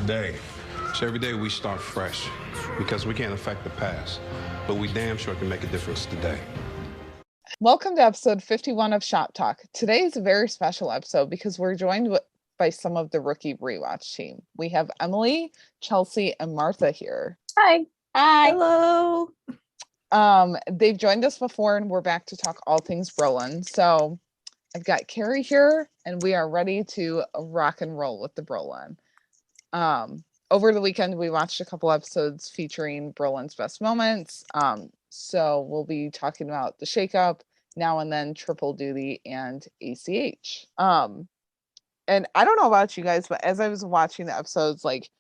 today. So every day we start fresh because we can't affect the past, but we damn sure can make a difference today. Welcome to episode 51 of Shop Talk. Today is a very special episode because we're joined by some of the Rookie Rewatch team. We have Emily, Chelsea, and Martha here. Hi. Hi. Hello. They've joined us before and we're back to talk all things Brolin. So I've got Carrie here and we are ready to rock and roll with the Brolin. Over the weekend, we watched a couple episodes featuring Brolin's best moments. So we'll be talking about the shakeup, Now and Then, Triple Duty, and ACH. And I don't know about you guys, but as I was watching the episodes, like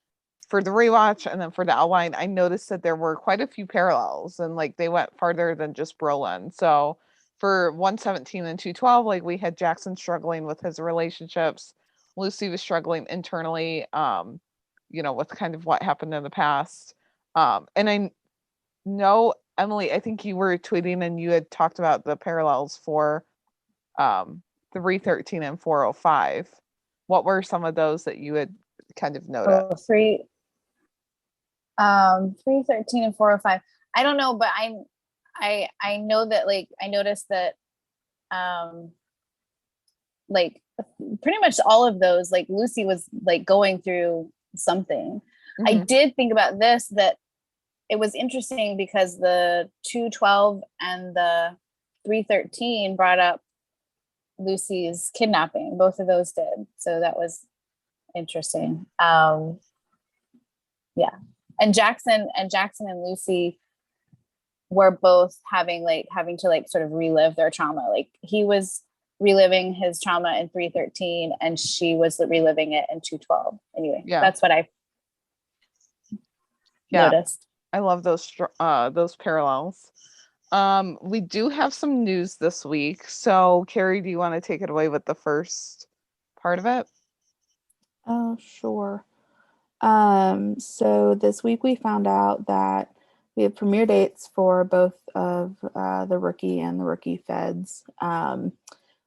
for the rewatch and then for the outline, I noticed that there were quite a few parallels and like they went farther than just Brolin. So for 117 and 212, like we had Jackson struggling with his relationships. Lucy was struggling internally, with kind of what happened in the past. And I know, Emily, I think you were tweeting and you had talked about the parallels for 313 and 405. What were some of those that you had kind of noticed? 313 and 405. I don't know, but I know that like I noticed that like pretty much all of those, like Lucy was like going through something. Mm-hmm. I did think about this, that it was interesting because the 212 and the 313 brought up Lucy's kidnapping. Both of those did. So that was interesting. Yeah. And Jackson and Lucy were both having to sort of relive their trauma. Like he was reliving his trauma in 313 and she was reliving it in 212. Anyway, That's what I noticed. I love those parallels. We do have some news this week. So Carrie, do you want to take it away with the first part of it? Oh, sure. So this week we found out that we have premiere dates for both of the Rookie and the Rookie Feds.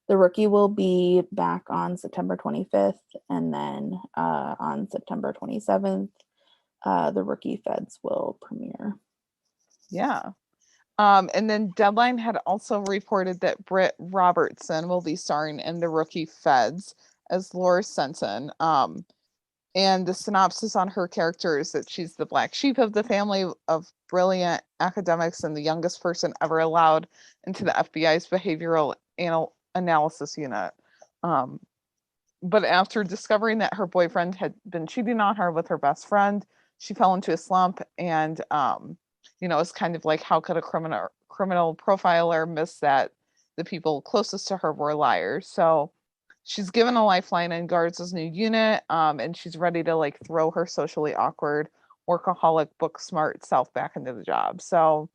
The Rookie will be back on September 25th, and then on September 27th, the Rookie Feds will premiere. Yeah. And then Deadline had also reported that Britt Robertson will be starring in the Rookie Feds as Laura Sensen. And the synopsis on her character is that she's the black sheep of the family of brilliant academics and the youngest person ever allowed into the FBI's behavioral analysis unit. But after discovering that her boyfriend had been cheating on her with her best friend, she fell into a slump and, it's kind of like, how could a criminal profiler miss that the people closest to her were liars? So she's given a lifeline in Guards' new unit, and she's ready to throw her socially awkward, workaholic, book smart self back into the job. So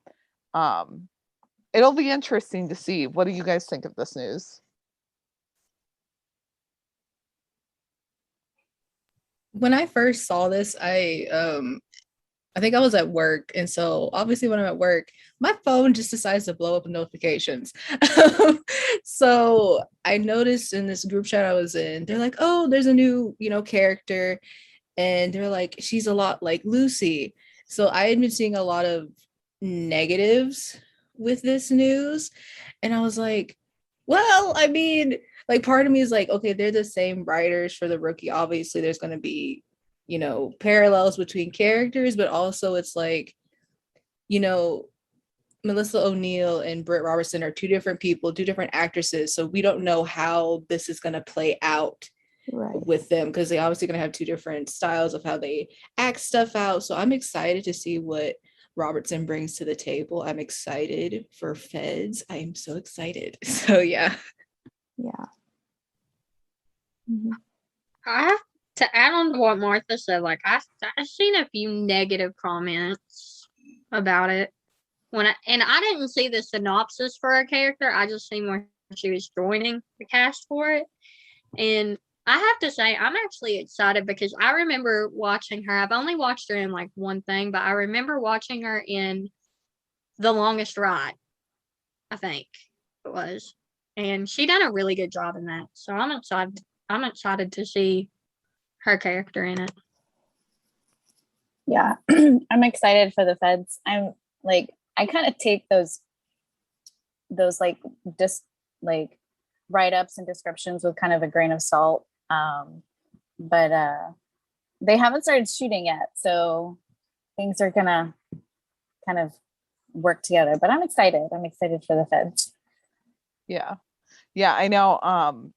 it'll be interesting to see. What do you guys think of this news? When I first saw this, I think I was at work, and so obviously when I'm at work, my phone just decides to blow up with notifications. So I noticed in this group chat I was in, they're like, "Oh, there's a new, character," and they're like, "She's a lot like Lucy." So I had been seeing a lot of negatives with this news, and I was like, well, I mean, part of me is like, okay, they're the same writers for the Rookie. Obviously, there's going to be, parallels between characters, but also it's like, Melissa O'Neill and Britt Robertson are two different people, two different actresses. So we don't know how this is going to play out with them, because they obviously going to have two different styles of how they act stuff out. So I'm excited to see what Robertson brings to the table. I'm excited for Feds. I am so excited. So yeah. Mm-hmm. I have to add on to what Martha said. I've seen a few negative comments about it and I didn't see the synopsis for her character. I just seen where she was joining the cast for it, and I have to say I'm actually excited because I remember watching her. I've only watched her in one thing, but I remember watching her in The Longest Ride, I think it was, and she done a really good job in that. So I'm excited to see her character in it. Yeah, I'm excited for the feds. I'm like, I kind of take those like like write-ups and descriptions with kind of a grain of salt. But they haven't started shooting yet, so things are gonna kind of work together. But I'm excited. I'm excited for the feds. Yeah. Yeah, I know.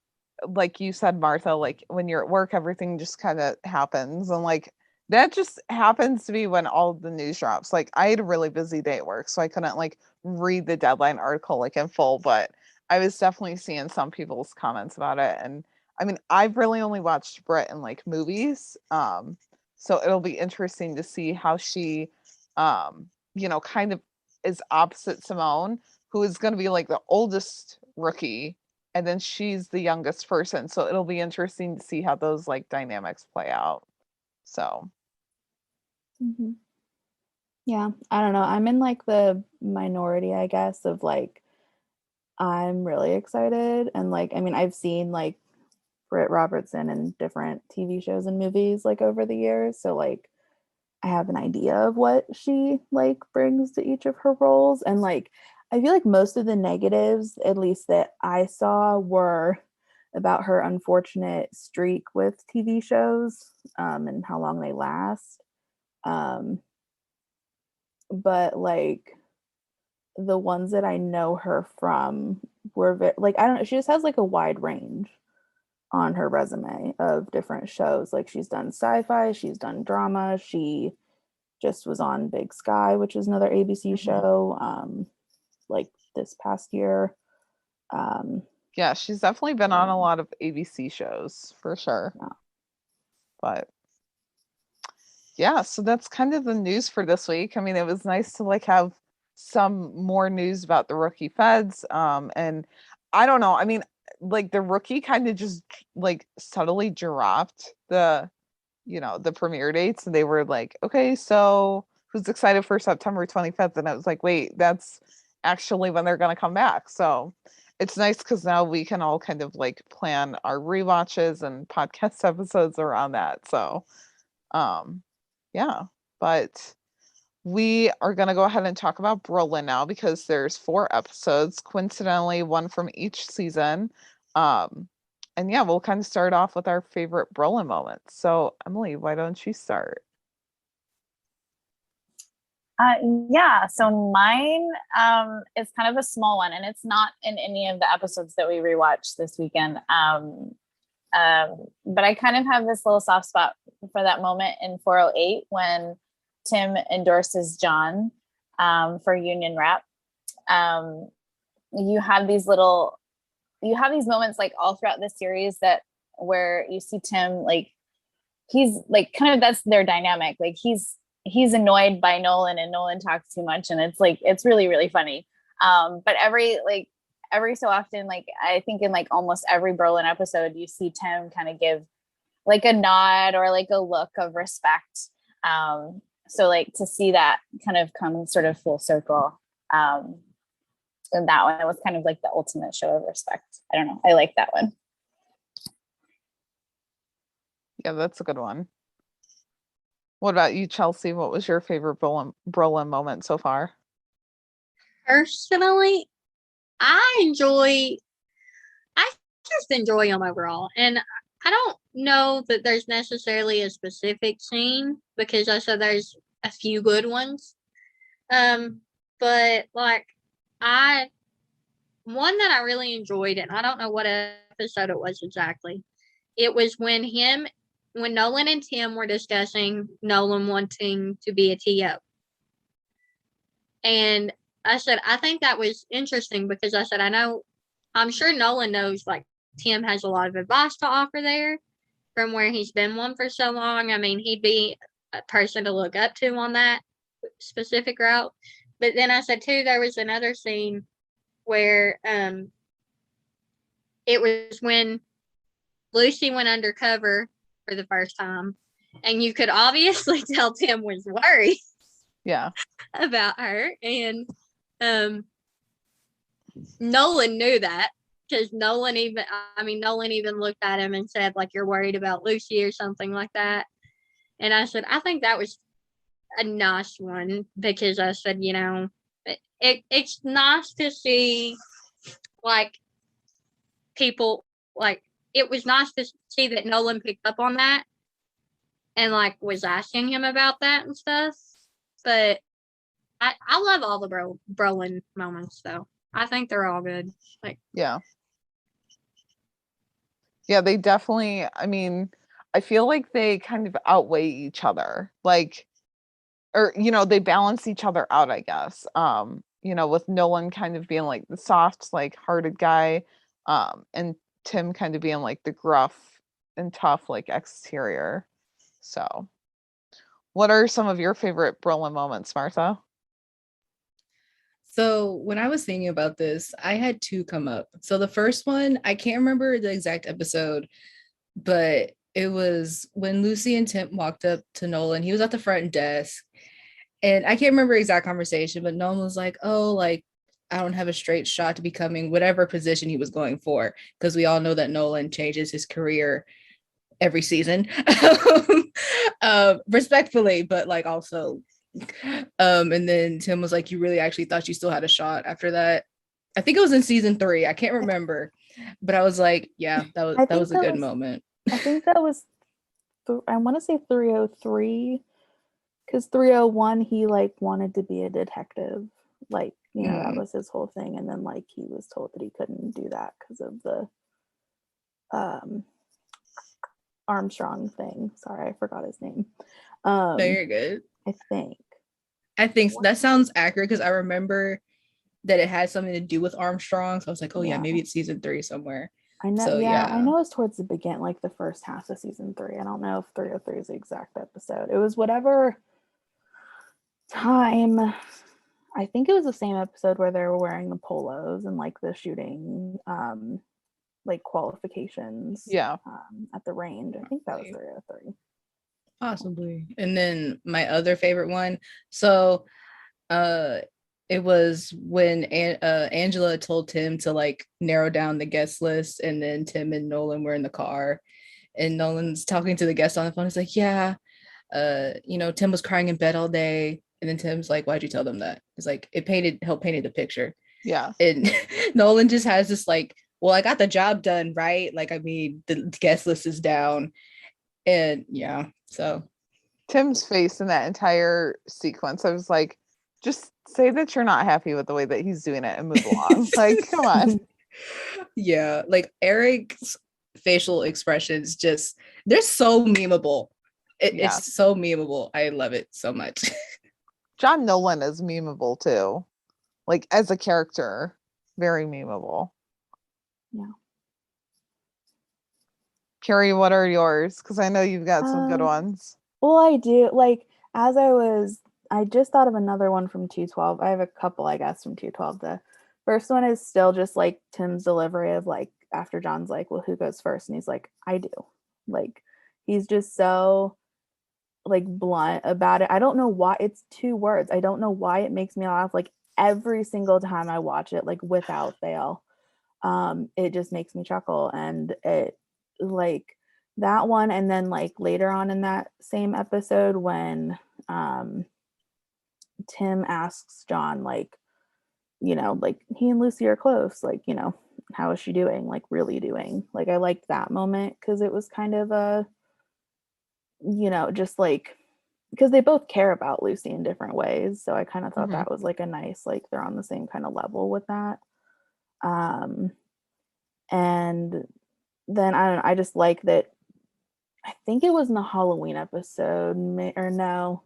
Like you said, Martha, like when you're at work, everything just kind of happens. And like that just happens to be when all the news drops. Like I had a really busy day at work, so I couldn't like read the deadline article like in full, but I was definitely seeing some people's comments about it. And I mean, I've really only watched Brit in like movies. So it'll be interesting to see how she kind of is opposite Simone, who is going to be like the oldest rookie, and then she's the youngest person, so it'll be interesting to see how those like dynamics play out. So Mhm. Yeah, I don't know. I'm in like the minority, I guess, of like I'm really excited. And like, I mean, I've seen like Britt Robertson in different TV shows and movies like over the years. So like I have an idea of what she like brings to each of her roles. And like I feel like most of the negatives, at least that I saw, were about her unfortunate streak with TV shows and how long they last. Um, but like the ones that I know her from were like I don't know, she just has like a wide range on her resume of different shows. Like she's done sci-fi, she's done drama, she just was on Big Sky, which is another ABC show, like this past year. yeah, she's definitely been on a lot of ABC shows for sure. Yeah. But yeah, so that's kind of the news for this week. I mean, it was nice to like have some more news about the rookie feds. And I don't know. I mean, like the rookie kind of just like subtly dropped the premiere dates, and they were like, okay, so who's excited for September 25th? And I was like, wait, that's actually when they're gonna come back. So it's nice because now we can all kind of like plan our rewatches and podcast episodes around that. So um yeah, but we are going to go ahead and talk about Brolin now because there's 4 episodes, coincidentally, one from each season. Um, and yeah, we'll kind of start off with our favorite Brolin moments. So, Emily, why don't you start? Yeah, so mine is kind of a small one, and it's not in any of the episodes that we rewatched this weekend. But I kind of have this little soft spot for that moment in 408 when Tim endorses John for union rep. You have these moments like all throughout the series that where you see Tim like he's like kind of that's their dynamic. Like he's annoyed by Nolan and Nolan talks too much, and it's like it's really really funny. But every so often, like I think in like almost every Brolin episode, you see Tim kind of give like a nod or like a look of respect. So like to see that kind of come sort of full circle. And that one, it was kind of like the ultimate show of respect. I don't know. I like that one. Yeah, that's a good one. What about you, Chelsea? What was your favorite Brolin moment so far? Personally, I just enjoy them overall. And I don't know that there's necessarily a specific scene because I said there's a few good ones. But like one that I really enjoyed, and I don't know what episode it was exactly. It was when Nolan and Tim were discussing Nolan wanting to be a TO. And I said, I think that was interesting because I said, I'm sure Nolan knows like Tim has a lot of advice to offer there from where he's been one for so long. I mean, he'd be a person to look up to on that specific route. But then I said, too, there was another scene where it was when Lucy went undercover for the first time. And you could obviously tell Tim was worried. Yeah. About her. And Nolan knew that because Nolan even looked at him and said, like, you're worried about Lucy or something like that. And I said, I think that was a nice one because I said, it's nice to see like people like it was nice to see that Nolan picked up on that and like was asking him about that and stuff. But I love all the Brolin moments though. I think they're all good. Like Yeah. Yeah, they definitely, I mean, I feel like they kind of outweigh each other. Like, or they balance each other out, I guess. With Nolan kind of being like the soft, like hearted guy, and Tim kind of being like the gruff and tough, like exterior. So, what are some of your favorite Brolin moments, Martha? So when I was thinking about this, I had two come up. So the first one, I can't remember the exact episode, but it was when Lucy and Tim walked up to Nolan. He was at the front desk, and I can't remember exact conversation, but Nolan was like, "Oh, like I don't have a straight shot to becoming whatever position he was going for," because we all know that Nolan changes his career every season, respectfully, but like also. And then Tim was like, "You really actually thought you still had a shot after that?" I think it was in season 3. I can't remember, but I was like, "Yeah, that was a good moment." I think that was, I want to say 303, because 301 he like wanted to be a detective, like that was his whole thing, and then like he was told that he couldn't do that because of the Armstrong thing. Sorry, I forgot his name. No, you're good. I think that sounds accurate because I remember that it had something to do with Armstrong. So I was like, "Oh yeah, maybe it's season 3 somewhere." I know. So, yeah, I know it's towards the beginning, like the first half of season 3. I don't know if 303 is the exact episode. It was whatever time. I think it was the same episode where they were wearing the polos and like the shooting, like qualifications. Yeah. At the range. I think that was 303. Possibly. And then my other favorite one. So, it was when Angela told Tim to like narrow down the guest list, and then Tim and Nolan were in the car, and Nolan's talking to the guest on the phone. He's like, "Yeah, Tim was crying in bed all day," and then Tim's like, "Why'd you tell them that?" He's like, "It helped painted the picture." Yeah. And Nolan just has this like, "Well, I got the job done, right? Like, I mean, the guest list is down," and yeah, so Tim's face in that entire sequence, I was like, just say that you're not happy with the way that he's doing it and move along. Like, come on. Yeah, like Eric's facial expressions they're so memeable. It's so memeable. I love it so much. John Nolan is memeable too. Like as a character, very memeable. Yeah. Carrie, what are yours? Because I know you've got some good ones. Well, I do. Like, I just thought of another one from 212. I have a couple, I guess, from 212. The first one is still just like Tim's delivery of like, after John's like, "Well, who goes first?" And he's like, "I do." Like, he's just so like blunt about it. I don't know why. It's 2 words. I don't know why it makes me laugh like every single time I watch it, like without fail. It just makes me chuckle, and it like that one. And then like later on in that same episode when Tim asks John like, like he and Lucy are close, like, how is she doing, like really doing, like I liked that moment because it was kind of a, just like, because they both care about Lucy in different ways, so I kind of thought that was like a nice, like they're on the same kind of level with that. And then I don't know, I just like that. I think it was in the Halloween episode, or no,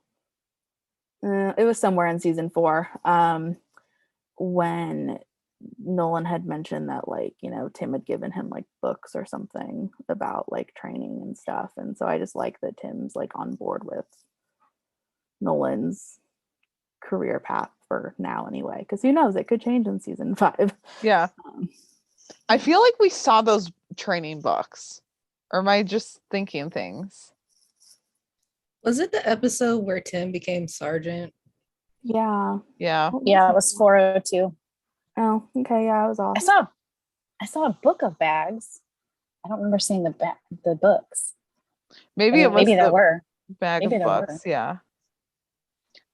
it was somewhere in season 4, when Nolan had mentioned that like, Tim had given him like books or something about like training and stuff. And so I just like that Tim's like on board with Nolan's career path for now anyway, because who knows, it could change in season 5. Yeah. I feel like we saw those training books. Or am I just thinking things? Was it the episode where Tim became sergeant? Yeah. Yeah. Yeah, it was 402. Oh, okay. Yeah, I was off. I saw a book of bags. I don't remember seeing the books. Maybe it was maybe there were bag Maybe of there books. were. Yeah.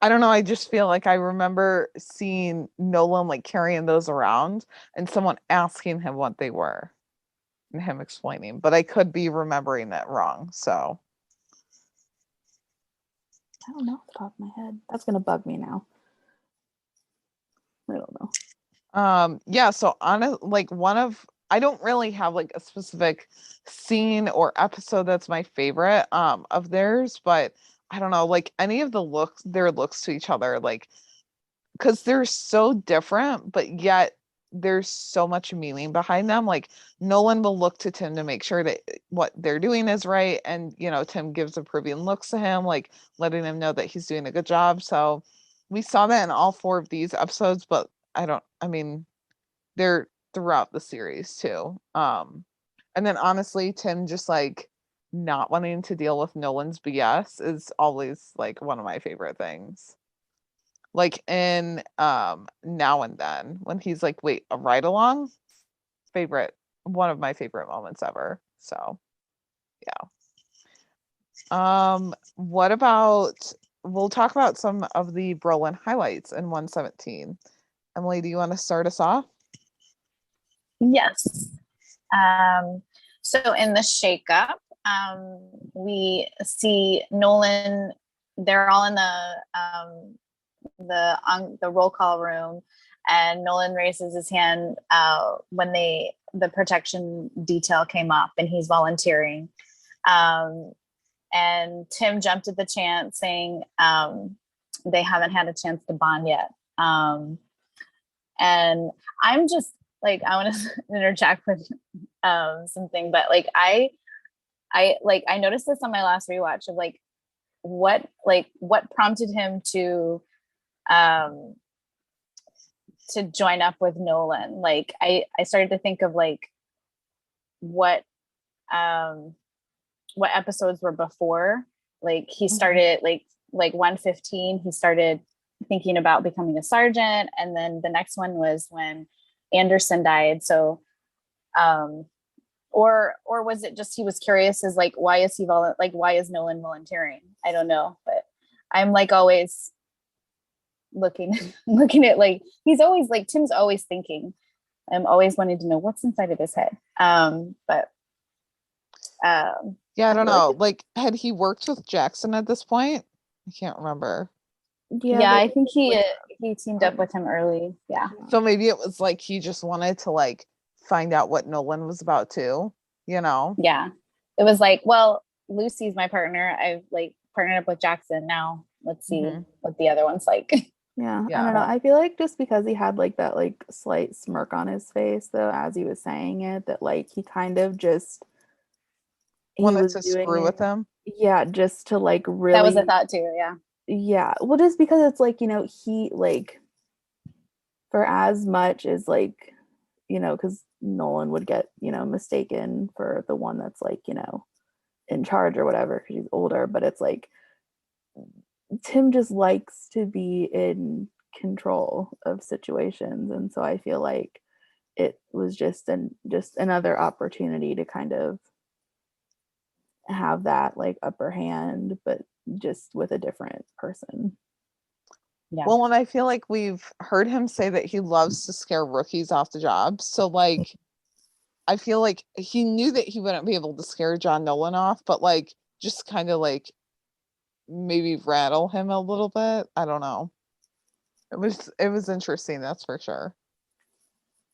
I don't know. I just feel like I remember seeing Nolan like carrying those around and someone asking him what they were and him explaining, but I could be remembering that wrong. So, I don't know off the top of my head. That's gonna bug me now. I don't know. yeah. So on a, like one of, I don't really have like a specific scene or episode that's my favorite of theirs, but I don't know, like any of the looks, their looks to each other, like because they're so different, but yet there's so much meaning behind them. Like Nolan will look to Tim to make sure that what they're doing is right. And, you know, Tim gives approving looks to him, like letting him know that he's doing a good job. So we saw that in all four of these episodes, but I mean, they're throughout the series too. And then honestly, Tim just like not wanting to deal with Nolan's BS is always like one of my favorite things, like in Now and Then when he's like, wait, a ride along, favorite, one of my favorite moments ever. So what about, we'll talk about some of the Brolin highlights in 117. Emily, do you want to start us off? Yes. So in the shakeup, we see Nolan. They're all in the roll call room, and Nolan raises his hand when the protection detail came up, and he's volunteering. And Tim jumped at the chance, saying they haven't had a chance to bond yet. And I'm just like, I want to interject with something, but like I noticed this on my last rewatch of like what prompted him to join up with Nolan. Like I started to think of like what episodes were before. Like he started like 115, he started thinking about becoming a sergeant, and then the next one was when Anderson died. So or was it just he was curious as like why is Nolan volunteering? I don't know, but I'm like always looking at like he's always like Tim's always thinking. I'm always wanting to know what's inside of his head. But yeah, I don't know. Like, had he worked with Jackson at this point? I can't remember. Yeah, I think he teamed up with him early. Yeah. So maybe it was like he just wanted to like find out what Nolan was about too, you know? Yeah. It was like, well, Lucy's my partner. I've like partnered up with Jackson. Now let's see what the other one's like. Yeah, I don't know. I feel like just because he had like that like slight smirk on his face though as he was saying it, that like he kind of just wanted to screw with him. Yeah, just to like really. That was a thought too. Yeah. Yeah, well, just because it's like, you know, he like for as much as like, you know, because Nolan would get, you know, mistaken for the one that's like, you know, in charge or whatever because he's older, but it's like Tim just likes to be in control of situations, and so I feel like it was just another opportunity to kind of have that like upper hand, but just with a different person. Yeah. Well, and I feel like we've heard him say that he loves to scare rookies off the job. So like I feel like he knew that he wouldn't be able to scare John Nolan off, but like just kind of like maybe rattle him a little bit. I don't know. It was interesting, that's for sure.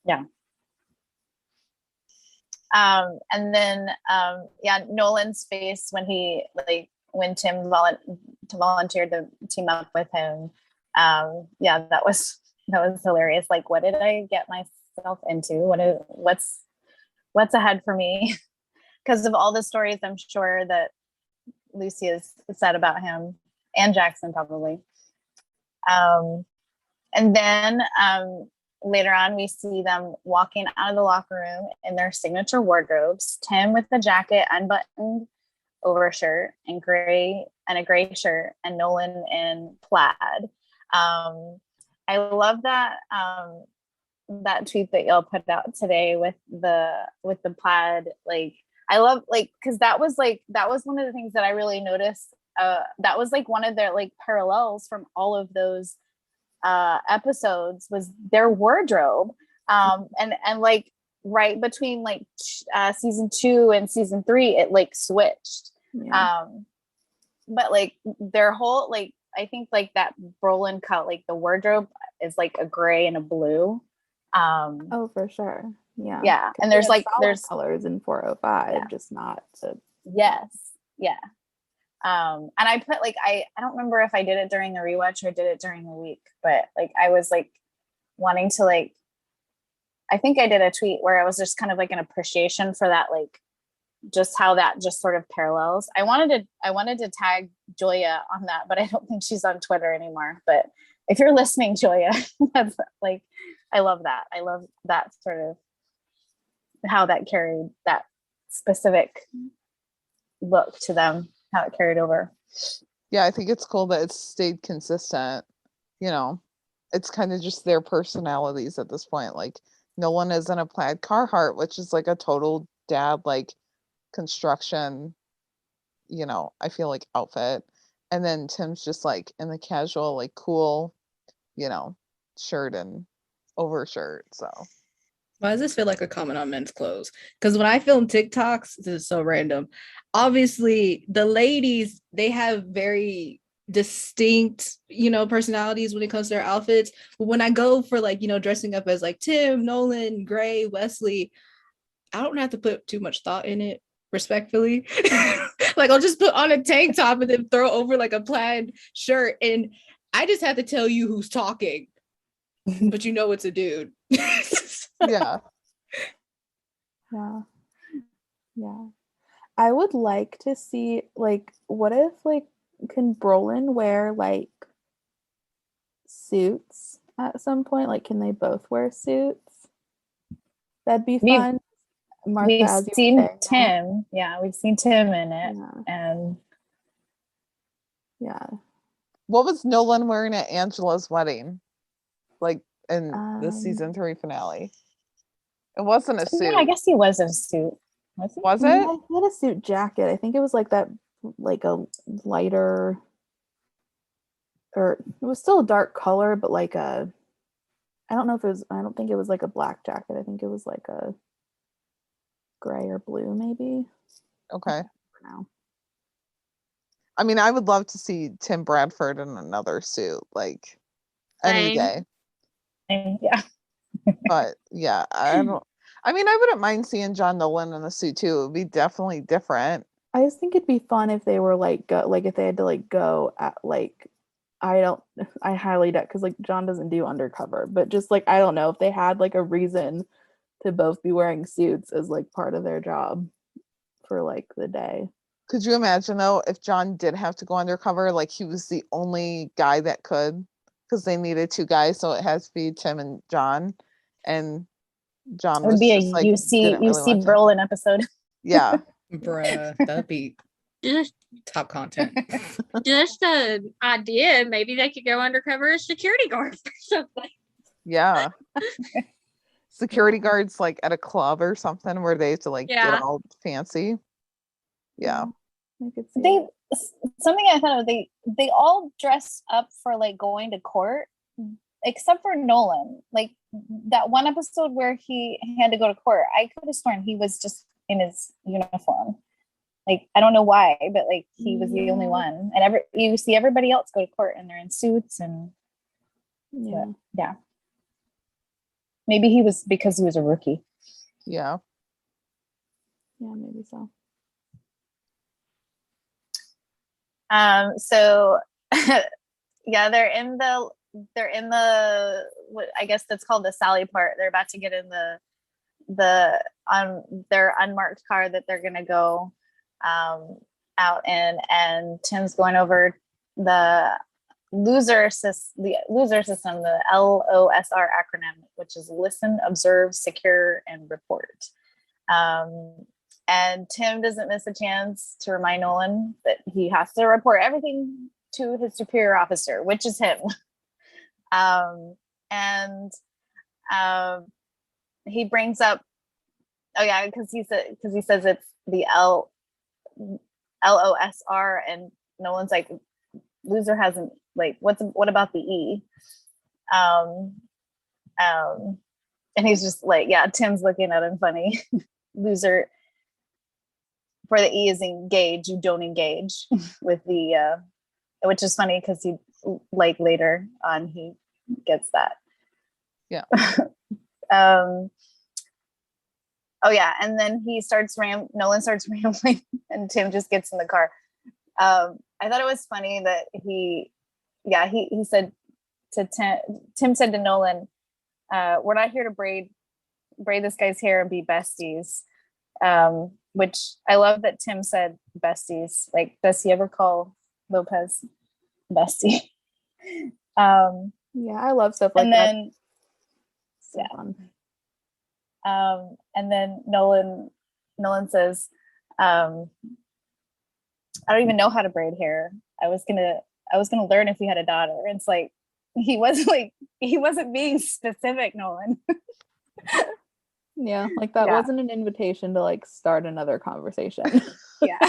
Yeah. And then Nolan's face when Tim volunteered to team up with him. That was hilarious. Like, what did I get myself into? What's ahead for me? Because of all the stories I'm sure that Lucy has said about him, and Jackson probably. And then later on, we see them walking out of the locker room in their signature wardrobes. Tim with the jacket, unbuttoned overshirt, and a gray shirt, and Nolan in plaid. I love that that tweet that y'all put out today with the plaid. Like I love because that was one of the things that I really noticed that was like one of their like parallels from all of those episodes was their wardrobe. And like right between like season 2 and season 3, it like switched. Yeah. But like their whole like, I think like that Brolin cut, like the wardrobe is like a gray and a blue. Oh, for sure. Yeah. Yeah, 'Cause and they there's had like solid there's colors in 405, Yeah. just not the yes, yeah. And I put like I don't remember if I did it during the rewatch or did it during the week, but like I was like wanting to like, I think I did a tweet where I was just kind of like an appreciation for that, like just how that just sort of parallels. I wanted to tag Joya on that, but I don't think she's on Twitter anymore. But if you're listening, Joya, that's like, I love that. I love that sort of how that carried that specific look to them, how it carried over. Yeah, I think it's cool that it's stayed consistent. You know, it's kind of just their personalities at this point. Like, Nolan is in a plaid Carhartt, which is like a total dad like construction, you know, I feel like outfit. And then Tim's just like in the casual, like cool, you know, shirt and overshirt. So Why does this feel like a comment on men's clothes? Because when I film TikToks, this is so random. Obviously, the ladies, they have very distinct, you know, personalities when it comes to their outfits. But when I go for like, you know, dressing up as like Tim, Nolan, Gray, Wesley, I don't have to put too much thought in it, respectfully. Like I'll just put on a tank top and then throw over like a plaid shirt. And I just have to tell you who's talking, but you know it's a dude. yeah. Yeah. Yeah. I would like to see like what if like can Brolin wear like suits at some point? Like can they both wear suits? That'd be We've- fun. Martha, We've as you were seen saying that. Tim. Yeah, we've seen Tim in it. Yeah. And Yeah. What was Nolan wearing at Angela's wedding? Like in the Um, season 3 finale? It wasn't a suit. yeah, I guess he was in a suit. Was he? Was yeah, it? he had a suit jacket. I think it was like that like a lighter or it was still a dark color, but like a I don't know if it was I don't think it was like a black jacket. I think it was like a gray or blue maybe. Okay. For now. I mean, I would love to see Tim Bradford in another suit, like any Same. day. And yeah. But yeah, I don't. I mean, I wouldn't mind seeing John Nolan in a suit too. It would be definitely different. I just think it'd be fun if they were like go like if they had to like go at like I highly doubt because like John doesn't do undercover, but just like I don't know if they had like a reason to both be wearing suits as like part of their job for like the day. Could you imagine though if John did have to go undercover, like he was the only guy that could, because they needed 2 guys, so it has to be Tim and John, and John It would was be a just like UC didn't really want to. Brolin episode. Yeah, Bruh, that'd be Just top content. just an idea. Maybe they could go undercover as security guards or something. yeah. Security guards like at a club or something where they have to like Yeah. get all fancy. Yeah. I could see They it. something I thought of, they all dress up for like going to court except for Nolan. Like that one episode where he had to go to court, I could have sworn he was just in his uniform. Like I don't know why, but like he was the only Yeah. one. And you see everybody else go to court and they're in suits and Yeah. yeah. Maybe he was because he was a rookie. Yeah. Yeah, maybe so. So yeah, they're in the what I guess that's called the Sally part. They're about to get in their unmarked car that they're gonna go out in, and Tim's going over the loser system, the LOSR acronym, which is listen, observe, secure, and report. And Tim doesn't miss a chance to remind Nolan that he has to report everything to his superior officer, which is him. He brings up, oh yeah, because he says it's the LOSR, and Nolan's like, loser hasn't, like, what about the E? Um, and he's just like, yeah, Tim's looking at him funny. Loser, for the E is engage, you don't engage with the, which is funny because he, like, later on, he gets that. Yeah. Oh yeah, and then Nolan starts rambling, and Tim just gets in the car. I thought it was funny that he said to Tim said to Nolan, we're not here to braid this guy's hair and be besties. Which I love that Tim said besties. Like, does he ever call Lopez bestie? Yeah, I love stuff like And that. then So fun. and then Nolan says, I don't even know how to braid hair. I was gonna learn if we had a daughter. And it's like, he wasn't being specific, Nolan. Yeah, like that Yeah. wasn't an invitation to like start another conversation. Yeah.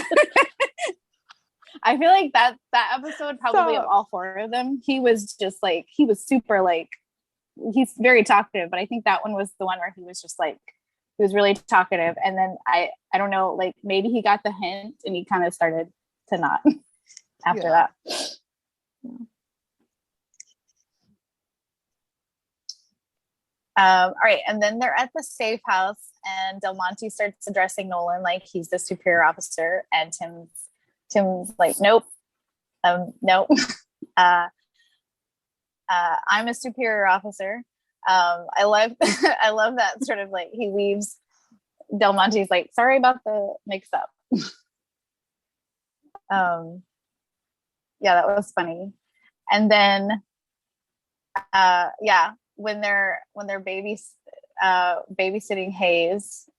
I feel like that episode, probably of Stop. all four of them, he was just like, he was super like, he's very talkative, but I think that one was the one where he was just like, he was really talkative. And then I don't know, like maybe he got the hint and he kind of started to not after Yeah. that. All right, and then they're at the safe house, and Del Monte starts addressing Nolan like he's the superior officer, and Tim's like, nope, nope. I'm a superior officer. I love I love that sort of like he leaves. Del Monte's like, sorry about the mix up. Yeah, that was funny. And then yeah, when they're babysitting Hayes,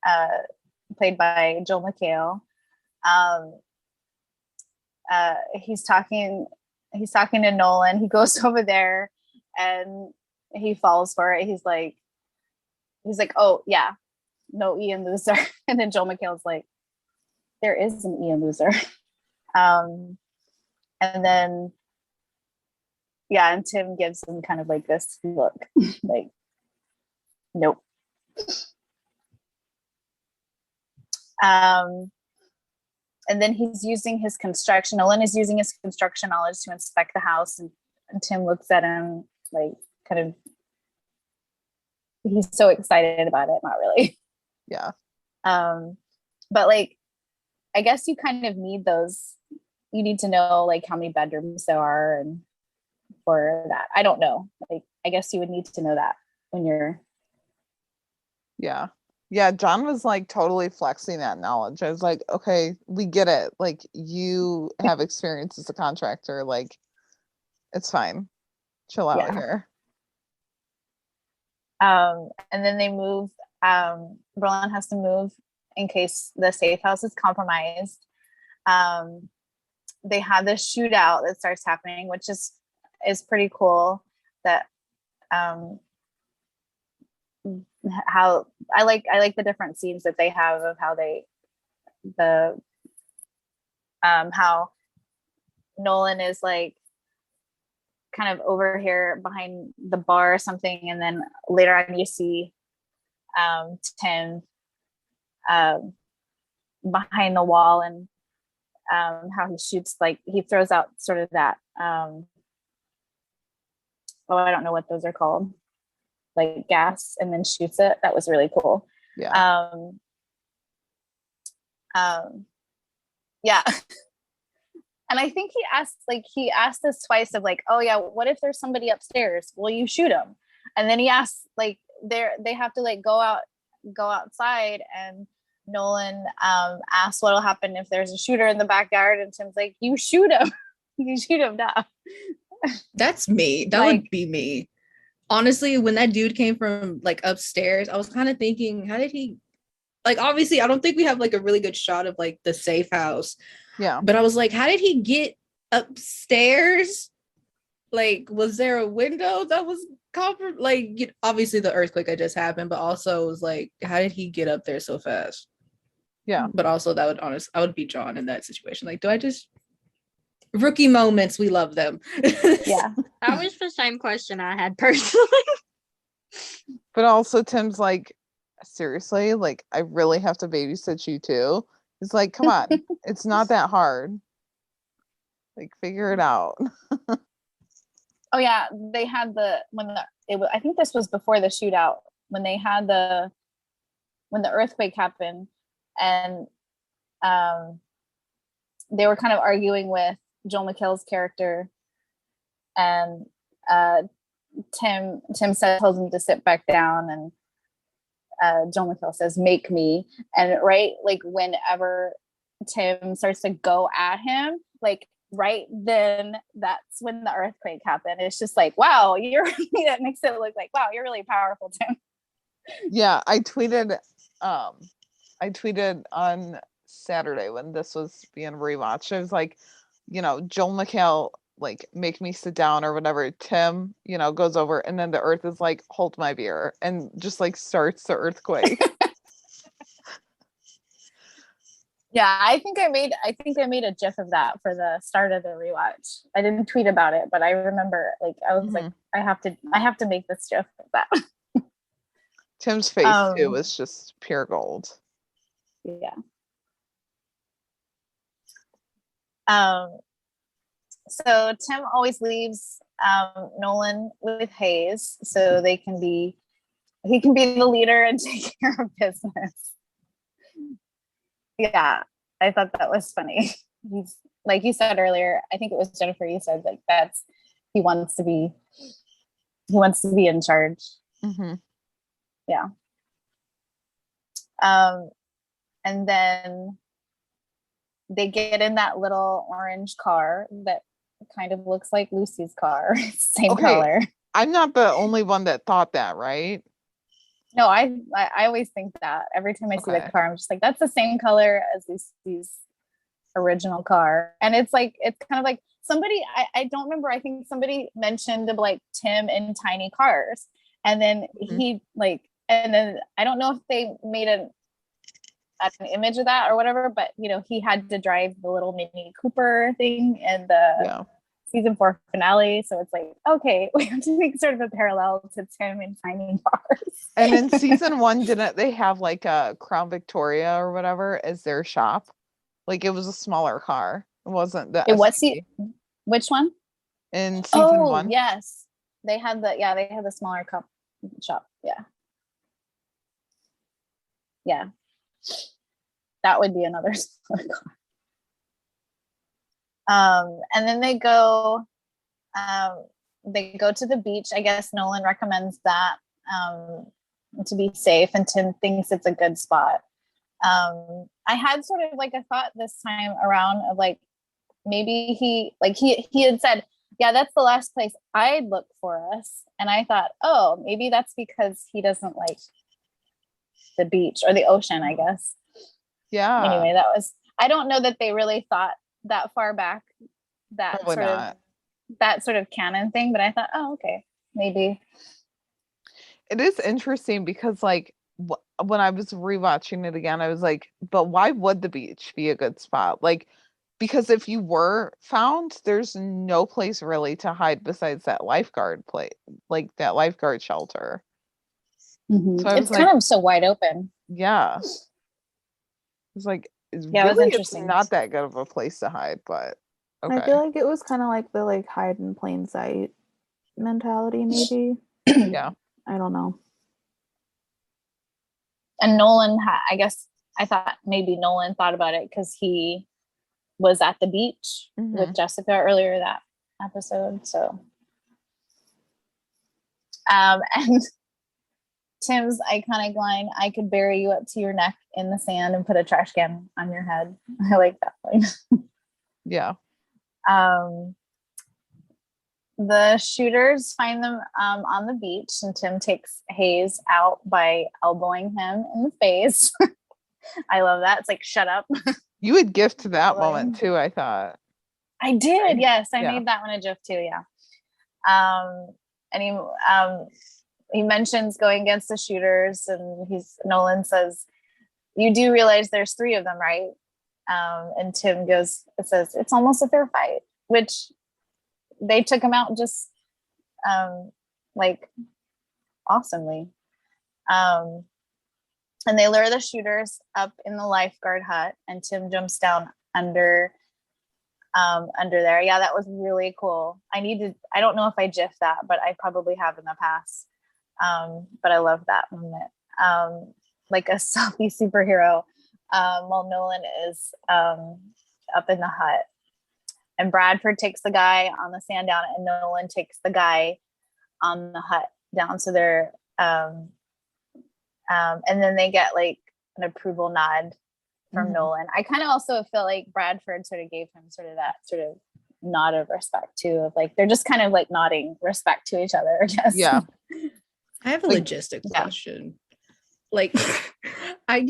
played by Joel McHale, he's talking to Nolan. He goes over there and he falls for it. He's like, oh yeah, no Ian loser. And then Joel McHale's like, there is an Ian loser. And then yeah, and Tim gives him kind of like this look, like, nope. And then Nolan is using his construction knowledge to inspect the house, and Tim looks at him like, kind of, he's so excited about it, not really. Yeah. But like, I guess you kind of need those, you need to know like how many bedrooms there are, and for that, I don't know, like, I guess you would need to know that when you're. Yeah. Yeah, John was like totally flexing that knowledge. I was like, okay, we get it. Like, you have experience as a contractor. Like, it's fine. Chill out Yeah. here. And then they move. Roland has to move in case the safe house is compromised. They have this shootout that starts happening, which is pretty cool. That how I like the different scenes that they have of how how Nolan is like kind of over here behind the bar or something, and then later on you see Tim behind the wall, and how he shoots, like he throws out sort of that I don't know what those are called, like gas, and then shoots it. That was really cool. Yeah. Yeah. And I think he asked us twice of like, oh yeah, what if there's somebody upstairs? Will you shoot him? And then he asks, like, they have to like go outside, and Nolan asks what'll happen if there's a shooter in the backyard, and Tim's like, you shoot him. You shoot him down. That's me. That Like- would be me. Honestly, when that dude came from like upstairs, I was kind of thinking, how did he, like, obviously I don't think we have like a really good shot of like the safe house, Yeah. but I was like, how did he get upstairs? Like, was there a window that was covered? Like, obviously the earthquake had just happened, but also it was like, how did he get up there so fast? Yeah. But also I would be John in that situation. Like, do I just Rookie moments, we love them. Yeah. That was the same question I had personally. But also Tim's like, seriously, like I really have to babysit you too. He's like, come on, it's not that hard. Like, figure it out. Oh yeah, they had I think this was before the shootout when they had when the earthquake happened, and they were kind of arguing with Joel McHale's character, and Tim tells him to sit back down, and Joel McHale says, "Make me," and right, like whenever Tim starts to go at him, like right then that's when the earthquake happened. It's just like, wow, that makes it look like, wow, you're really powerful, Tim. Yeah, I tweeted on Saturday when this was being rewatched. I was like, Joel McHale, like, make me sit down or whatever. Tim, goes over, and then the earth is like, hold my beer, and just like starts the earthquake. Yeah, I think I made a GIF of that for the start of the rewatch. I didn't tweet about it, but I remember, like, I was like, I have to make this GIF of that. Tim's face too was just pure gold. Yeah. So Tim always leaves Nolan with Hayes so he can be the leader and take care of business. Yeah, I thought that was funny. He's, like you said earlier, I think it was Jennifer, you said, like, he wants to be in charge. Mm-hmm. Yeah. And then they get in that little orange car that kind of looks like Lucy's car. Same color. I'm not the only one that thought that, right? No, I always think that every time I see the car, I'm just like, that's the same color as Lucy's original car. And it's kind of like somebody, I don't remember, I think somebody mentioned like Tim in tiny cars, and then and then I don't know if they made an image of that or whatever, but he had to drive the little Mini Cooper thing in the season 4 finale. So it's like, okay, we have to make sort of a parallel to Tim in tiny cars. And in season 1, didn't they have like a Crown Victoria or whatever as their shop? Like, it was a smaller car. It wasn't the SUV. Which one? In season 1. Yes. They had the smaller shop. Yeah. Yeah. That would be another smaller car. And then they go to the beach. I guess Nolan recommends that to be safe, and Tim thinks it's a good spot. I had sort of like a thought this time around of like, maybe he had said, yeah, that's the last place I'd look for us. And I thought, oh, maybe that's because he doesn't like the beach or the ocean, I guess. Yeah. Anyway, I don't know that they really thought that far back, that sort of canon thing, but I thought, oh, okay, maybe. It is interesting because like when I was rewatching it again, I was like, but why would the beach be a good spot? Like, because if you were found, there's no place really to hide besides that lifeguard place, like that lifeguard shelter. Mm-hmm. So it's kind of so wide open. Yeah. It's like, it was interesting. It's not that good of a place to hide, but okay. I feel like it was kind of like the like hide in plain sight mentality, maybe. Yeah. I don't know. And Nolan, I guess I thought maybe Nolan thought about it because he was at the beach with Jessica earlier that episode. So, and Tim's iconic line, "I could bury you up to your neck in the sand and put a trash can on your head." I like that line. Yeah. The shooters find them on the beach, and Tim takes Hayes out by elbowing him in the face. I love that. It's like, shut up. You would gift that moment too, I thought. I did. Right? Yes, I made that one a GIF too. Yeah. And he mentions going against the shooters, and Nolan says, "You do realize there's 3 of them, right?" And Tim says, "It's almost a fair fight." which they took him out just like awesomely. And they lure the shooters up in the lifeguard hut, and Tim jumps down under there. Yeah, that was really cool. I don't know if I GIFed that, but I probably have in the past. But I love that moment. Like a selfie superhero, while Nolan is up in the hut. And Bradford takes the guy on the sand down, and Nolan takes the guy on the hut down. So they're and then they get like an approval nod from Nolan. I kind of also feel like Bradford sort of gave him sort of that sort of nod of respect too, of like they're just kind of like nodding respect to each other, I guess. Yeah. I have a Like, logistics yeah. question. Like, I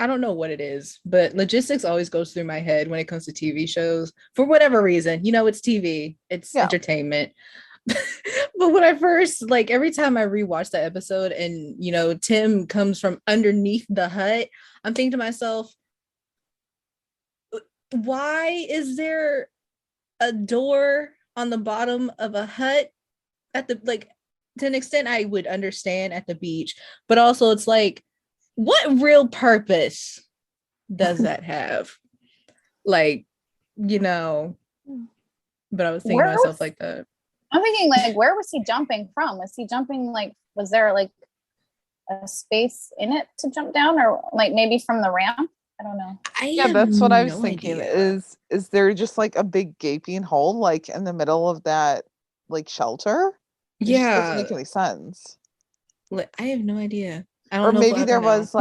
don't know what it is, but logistics always goes through my head when it comes to TV shows for whatever reason. You know, it's TV, it's entertainment. But when I first, like, every time I rewatch that episode and, you know, Tim comes from underneath the hut, I'm thinking to myself, why is there a door on the bottom of a hut at the, like, to an extent I would understand at the beach, but also it's like, what real purpose does that have? Like, you know, but I was thinking to myself like that. I'm thinking like, where was he jumping from? Was he jumping like, was there like a space in it to jump down, or like maybe from the ramp? I don't know. Yeah, that's what I was no thinking. idea. Is there just like a big gaping hole like in the middle of that like shelter? It just doesn't make any sense. I have no idea. I don't Or know. maybe I there don't know. was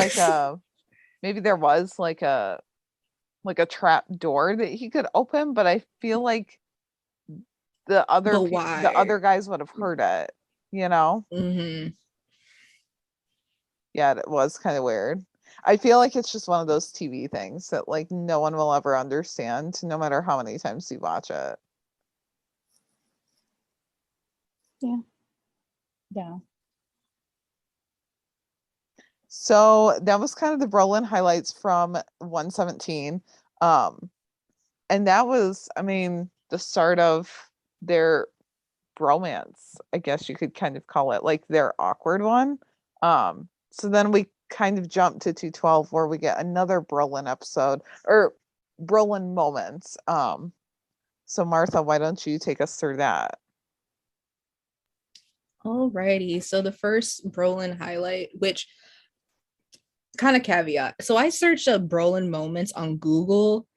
like a trap door that he could open, but I feel like the But why? the other guys would have heard it, you know? Mhm. Yeah, it was kind of weird. I feel like it's just one of those TV things that like no one will ever understand, no matter how many times you watch it. Yeah. So that was kind of the Brolin highlights from 117. And that was, I mean, the start of their bromance, I guess you could kind of call it, like their awkward one. So then we kind of jump to 212 where we get another Brolin episode or Brolin moments. So Martha, why don't you take us through that? Alrighty. So the first Brolin highlight, which kind of caveat. So I searched up Brolin moments on Google.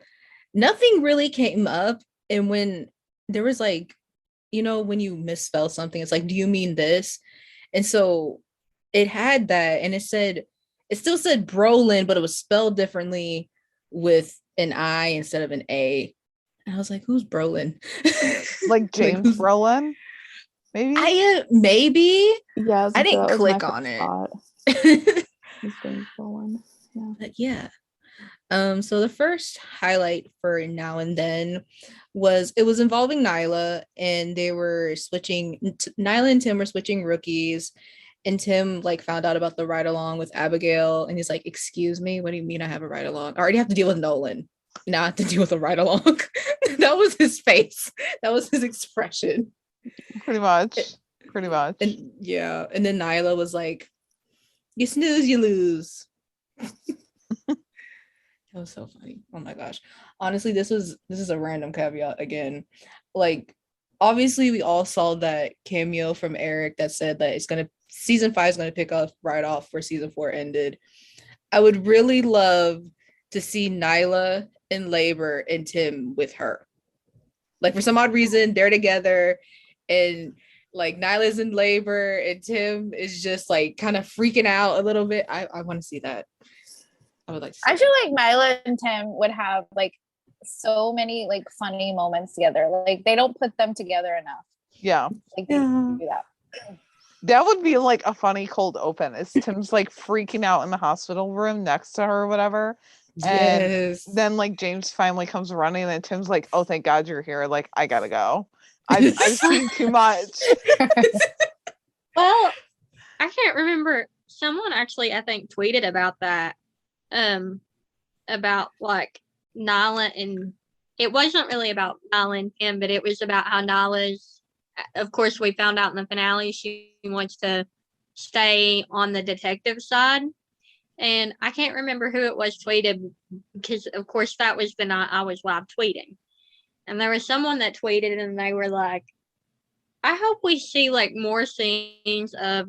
Nothing really came up. And when there was like, you know, when you misspell something, it's like, do you mean this? And so it had that, and it still said Brolin, but it was spelled differently with an I instead of an A. And I was like, who's Brolin? Like James Brolin? Maybe? Maybe. Yeah, I didn't click on it. It's James Brolin. Yeah. But yeah. So the first highlight for Now and Then was involving Nyla, and they were switching. Nyla and Tim were switching rookies, and Tim like found out about the ride along with Abigail, and he's like, "Excuse me, what do you mean I have a ride along? I already have to deal with Nolan. Now I have to deal with a ride along." That was his face. That was his expression. Pretty much. And yeah, and then Nyla was like, "You snooze, you lose." That was so funny. Oh my gosh. Honestly, this is a random caveat again. Like, obviously we all saw that cameo from Eric that said that season 5 is gonna pick up right off where season 4 ended. I would really love to see Nyla in labor and Tim with her. Like, for some odd reason, they're together and like Nyla's in labor and Tim is just like kind of freaking out a little bit. I want to see that. I would like to see I feel like Nyla and Tim would have like so many like funny moments together. Like they don't put them together enough. Yeah. Like they do that. That would be like a funny cold open. Is Tim's like freaking out in the hospital room next to her or whatever. Yes. And then like James finally comes running and Tim's like, "Oh, thank God you're here. Like, I gotta go. I've seen too much." Well, I can't remember. Someone actually, I think, tweeted about that. About like Nyla it wasn't really about Nala and Tim, but it was about how Nala's, of course, we found out in the finale, she wants to stay on the detective side. And I can't remember who it was tweeted because, of course, that was the night I was live tweeting. And there was someone that tweeted and they were like, I hope we see like more scenes of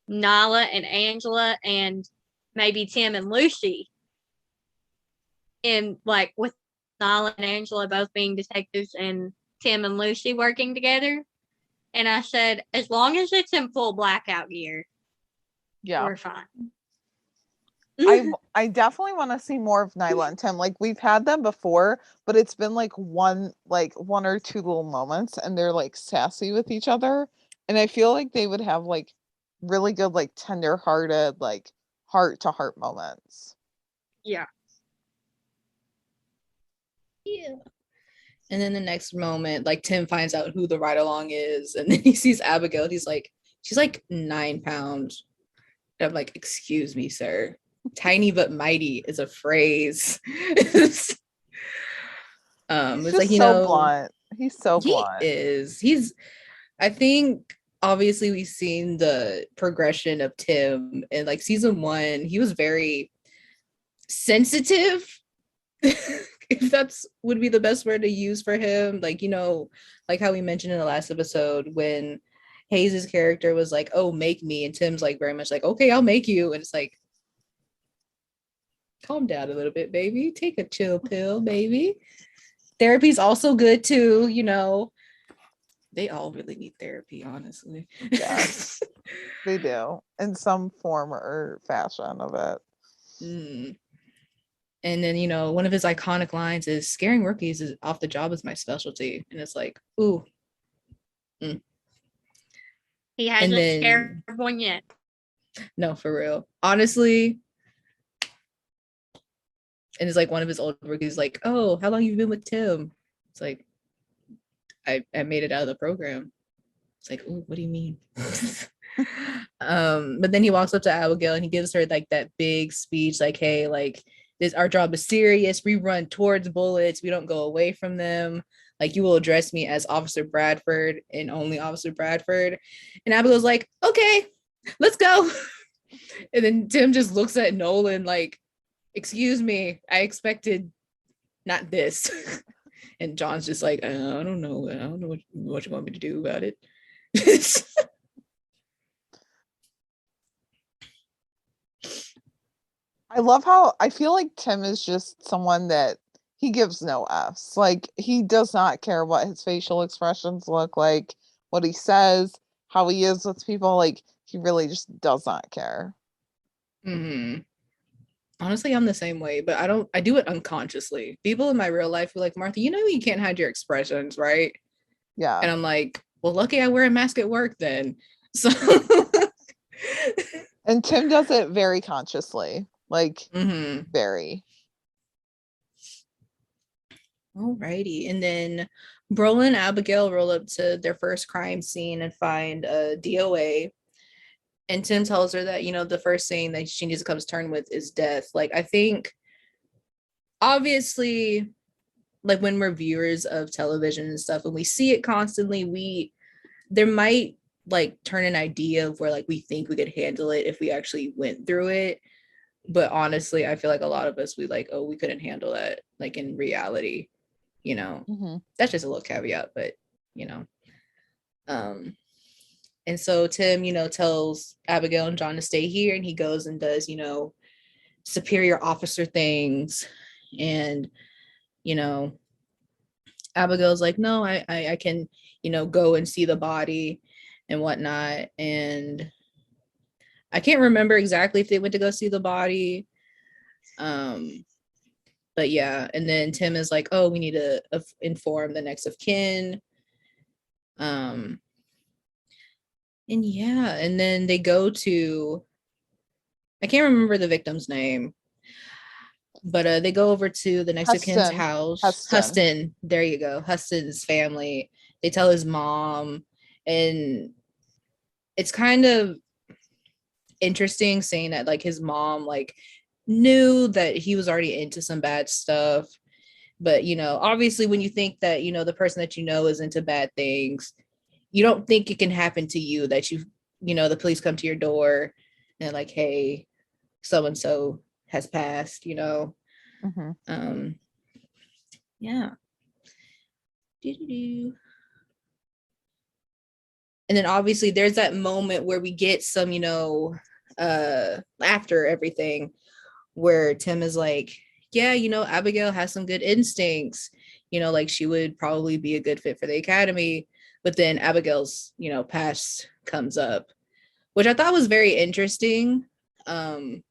Nala and Angela and maybe Tim and Lucy in like with Nala and Angela both being detectives and Tim and Lucy working together. And I said, as long as it's in full blackout gear, Yeah. we're fine. I definitely want to see more of Nyla and Tim. Like we've had them before, but it's been like one or two little moments and they're like sassy with each other. And I feel like they would have like really good, like tender hearted, like heart to heart moments. Yeah. Yeah. And then the next moment, like Tim finds out who the ride along is, and then he sees Abigail. And he's like, she's like 9 pounds. And I'm like, excuse me, sir. Tiny but mighty is a phrase. He's It's just like, you so know, blunt. He's so he blunt. is. I think obviously we've seen the progression of Tim in like season 1. He was very sensitive. If that's would be the best word to use for him. Like, you know, like how we mentioned in the last episode when Hayes's character was like, oh, make me. And Tim's like very much like, okay, I'll make you. And it's like, calm down a little bit, baby. Take a chill pill, baby. Therapy's also good too, you know. They all really need therapy, honestly. Yes, they do in some form or fashion of it. Mm. And then, you know, one of his iconic lines is scaring rookies is off the job is my specialty. And it's like, ooh. Mm. He hasn't scared one yet. No, for real. Honestly. And it's like one of his old rookies like, oh, how long have you been with Tim? It's like, I made it out of the program. It's like, oh, what do you mean? But then he walks up to Abigail and he gives her like that big speech, like, hey, like this our job is serious. We run towards bullets, we don't go away from them. Like you will address me as Officer Bradford and only Officer Bradford. And Abigail's like, okay, let's go. And then Tim just looks at Nolan like, excuse me, I expected not this. And John's just like, I don't know what you want me to do about it. I love how I feel like Tim is just someone that he gives no F's. Like he does not care what his facial expressions look like, what he says, how he is with people. Like he really just does not care. Mm-hmm. Honestly, I'm the same way, but I do it unconsciously. People in my real life are like, Martha, you know you can't hide your expressions, right? Yeah. And I'm like, well, lucky I wear a mask at work then. So And Tim does it very consciously. Like very. Alrighty. And then Brolin and Abigail roll up to their first crime scene and find a DOA. And Tim tells her that, you know, the first thing that she needs to come to terms with is death. Like, I think, obviously, like when we're viewers of television and stuff, and we see it constantly, there might like turn an idea of where like we think we could handle it if we actually went through it. But honestly, I feel like a lot of us, we like, oh, we couldn't handle that, like in reality, you know. That's just a little caveat, but you know. And so Tim, you know, tells Abigail and John to stay here, and he goes and does, you know, superior officer things. And, you know, Abigail's like, no, I can, you know, go and see the body and whatnot. And I can't remember exactly if they went to go see the body. But yeah, and then Tim is like, oh, we need to inform the next of kin. And yeah, and then they go to, I can't remember the victim's name, but they go over to the next of kin's house. Huston, there you go. Huston's family. They tell his mom, and it's kind of interesting saying that like his mom like knew that he was already into some bad stuff, But obviously when you think that the person that is into bad things, you don't think it can happen to you, that the police come to your door and like, hey, so and so has passed. Hmm. Yeah. Doo-doo-doo. And then obviously there's that moment where we get some after everything, where Tim is like, yeah, Abigail has some good instincts, like she would probably be a good fit for the academy. But then Abigail's past comes up, which I thought was very interesting. It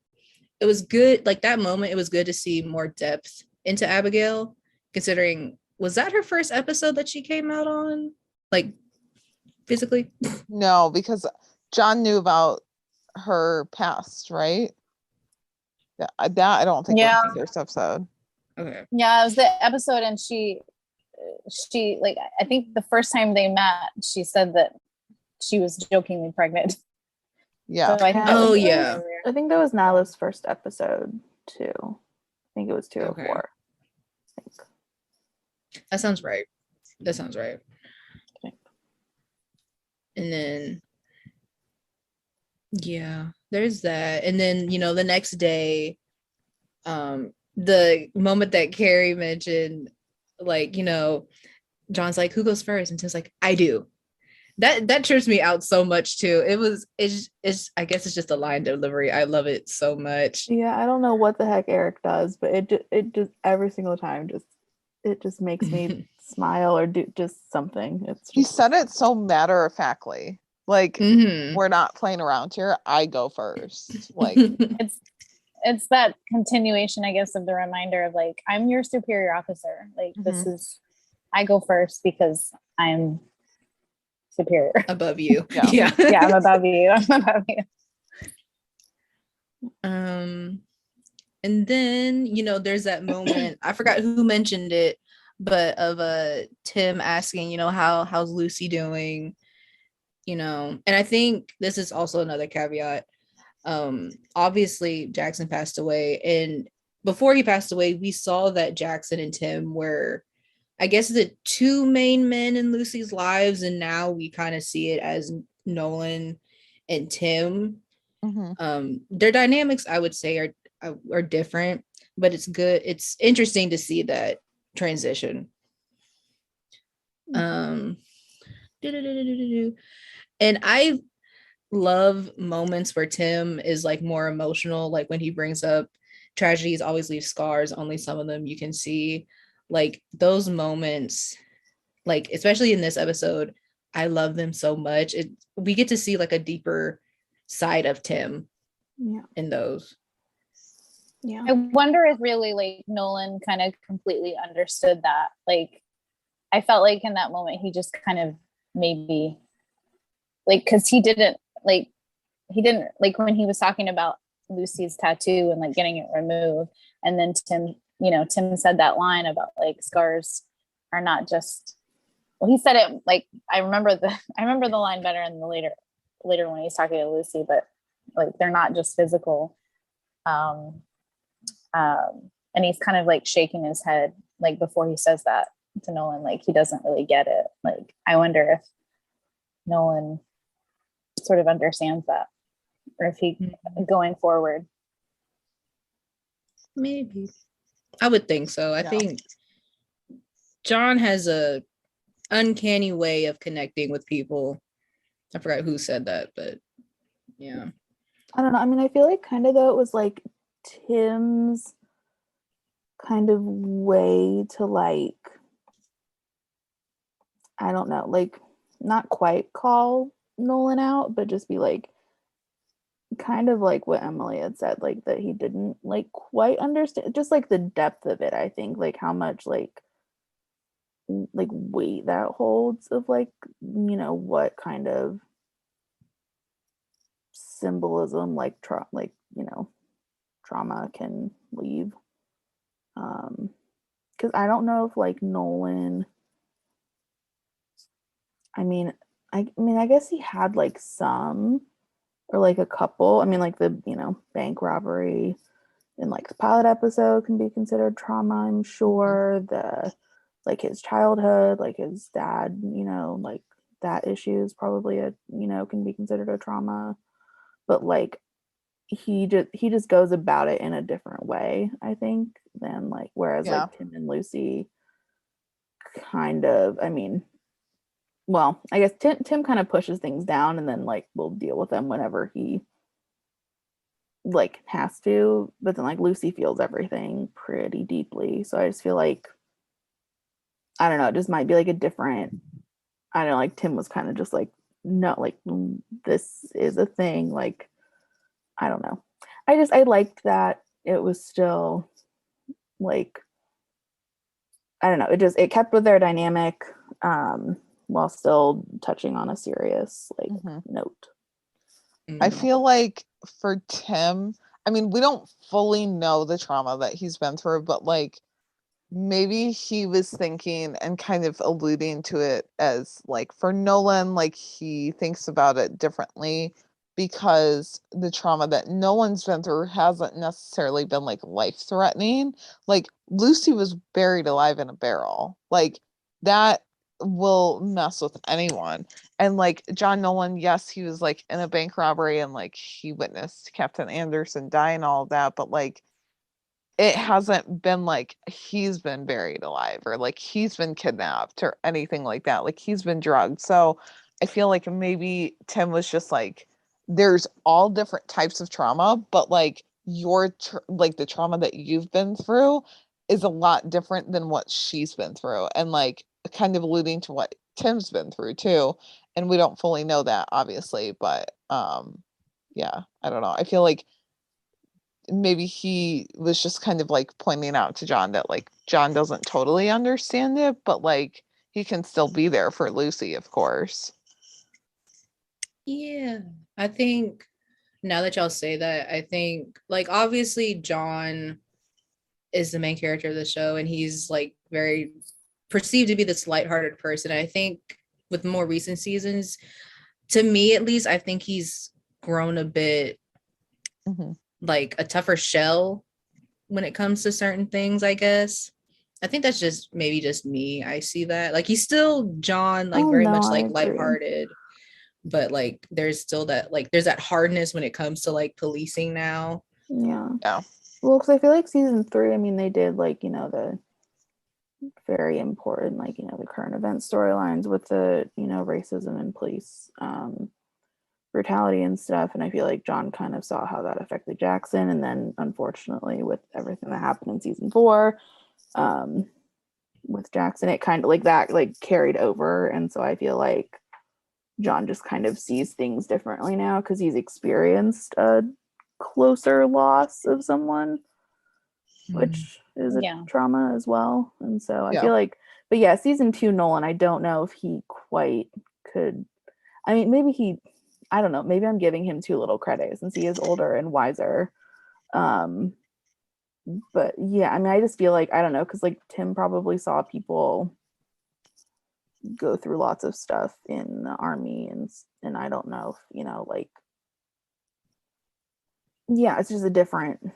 was good, like that moment, it was good to see more depth into Abigail, considering, was that her first episode that she came out on, like physically? No, because John knew about her past, right? That I don't think Yeah. was the first episode. Okay. Yeah, it was the episode, and she like, I think the first time they met, she said that she was jokingly pregnant. Yeah. So I think that was Oh, the yeah. earlier. I think that was Nyla's first episode too. I think it was 2 or Okay. 4. I think. That sounds right. Okay. And then, yeah, there's that. And then, the next day, the moment that Carrie mentioned, like, John's like, who goes first? And Tim's like, I do. That trips me out so much too. It's I guess it's just a line delivery. I love it so much. Yeah, I don't know what the heck Eric does, but it just every single time it just makes me smile or do just something. It's He just, said it so matter of factly. Like, Mhm. we're not playing around here. I go first. Like, It's that continuation, I guess, of the reminder of like, I'm your superior officer. Like, this is, I go first because I'm superior. Above you. Yeah. Yeah. Yeah, I'm above you. I'm above you. And then there's that moment, I forgot who mentioned it, but of Tim asking, how's Lucy doing, and I think this is also another caveat. Obviously Jackson passed away, and before he passed away, we saw that Jackson and Tim were, I guess, the two main men in Lucy's lives, and now we kind of see it as Nolan and Tim. Their dynamics, I would say, are different, but it's good. It's interesting to see that transition. And I love moments where Tim is like more emotional, like when he brings up tragedies always leave scars, only some of them you can see. Like those moments, like especially in this episode, I love them so much. We get to see like a deeper side of Tim in those. yeah. I wonder if really like Nolan kind of completely understood that. Like, I felt like in that moment he just kind of maybe like, because he didn't like when he was talking about Lucy's tattoo and like getting it removed, and then Tim said that line about like scars are not just, well, he said it like, I remember the line better in the later when he's talking to Lucy, but like they're not just physical. And he's kind of like shaking his head like before he says that to Nolan, like he doesn't really get it. Like, I wonder if Nolan sort of understands that, or if he going forward. Maybe. I would think so. I think John has a uncanny way of connecting with people. I forgot who said that, but yeah. I don't know. I mean, I feel like kind of though it was like Tim's kind of way to like, I don't know, like not quite call Nolan out, but just be like, kind of like what Emily had said, like that he didn't like quite understand, just like the depth of it. I think like how much like weight that holds of like, what kind of symbolism like trauma can leave. Because I don't know if like Nolan, I mean I guess he had like some, or like a couple, I mean like the bank robbery in like the pilot episode can be considered trauma, I'm sure. The like his childhood, like his dad, like that issue is probably can be considered a trauma. But like he just goes about it in a different way, I think, than like whereas Yeah. like Tim and Lucy kind of, I mean, well, I guess Tim kind of pushes things down and then like we'll deal with them whenever he like has to, but then like Lucy feels everything pretty deeply. So I just feel like I don't know, it just might be like a different, I don't know, like Tim was kind of just like, no, like this is a thing. Like, I don't know. I liked that it was still like, I don't know, it kept with their dynamic while still touching on a serious like note. I feel like for Tim, I mean, we don't fully know the trauma that he's been through, but like maybe he was thinking and kind of alluding to it as like for Nolan, like he thinks about it differently because the trauma that Nolan's been through hasn't necessarily been like life threatening. Like Lucy was buried alive in a barrel. Like that will mess with anyone. And like John Nolan, yes, he was like in a bank robbery and like he witnessed Captain Anderson die and all of that, but like it hasn't been like he's been buried alive or like he's been kidnapped or anything like that. Like he's been drugged. So I feel like maybe Tim was just like, there's all different types of trauma, but like like the trauma that you've been through is a lot different than what she's been through. And like kind of alluding to what Tim's been through too. And we don't fully know that obviously, but yeah, I don't know. I feel like maybe he was just kind of like pointing out to John that like John doesn't totally understand it, but like he can still be there for Lucy, of course. Yeah, I think now that y'all say that, I think like obviously John is the main character of the show and he's like very perceived to be this lighthearted person. I think with more recent seasons, to me at least, I think he's grown a bit like a tougher shell when it comes to certain things, I guess. I think that's just maybe just me. I see that. Like he's still John, like Oh, very no, much I like agree. lighthearted, but like there's still that like there's that hardness when it comes to like policing now. Yeah. Yeah. Well, because I feel like season 3, I mean, they did like, the very important, like, the current event storylines with the, racism and police brutality and stuff. And I feel like John kind of saw how that affected Jackson. And then unfortunately, with everything that happened in season 4, with Jackson, it kind of like that like carried over. And so I feel like John just kind of sees things differently now because he's experienced a closer loss of someone, which is a trauma as well. And so I feel like, but yeah, season 2 Nolan, I don't know if he quite could. I mean, maybe I don't know, maybe I'm giving him too little credit since he is older and wiser. But yeah, I mean, I just feel like, I don't know, because like Tim probably saw people go through lots of stuff in the army and I don't know if, like, yeah, it's just a different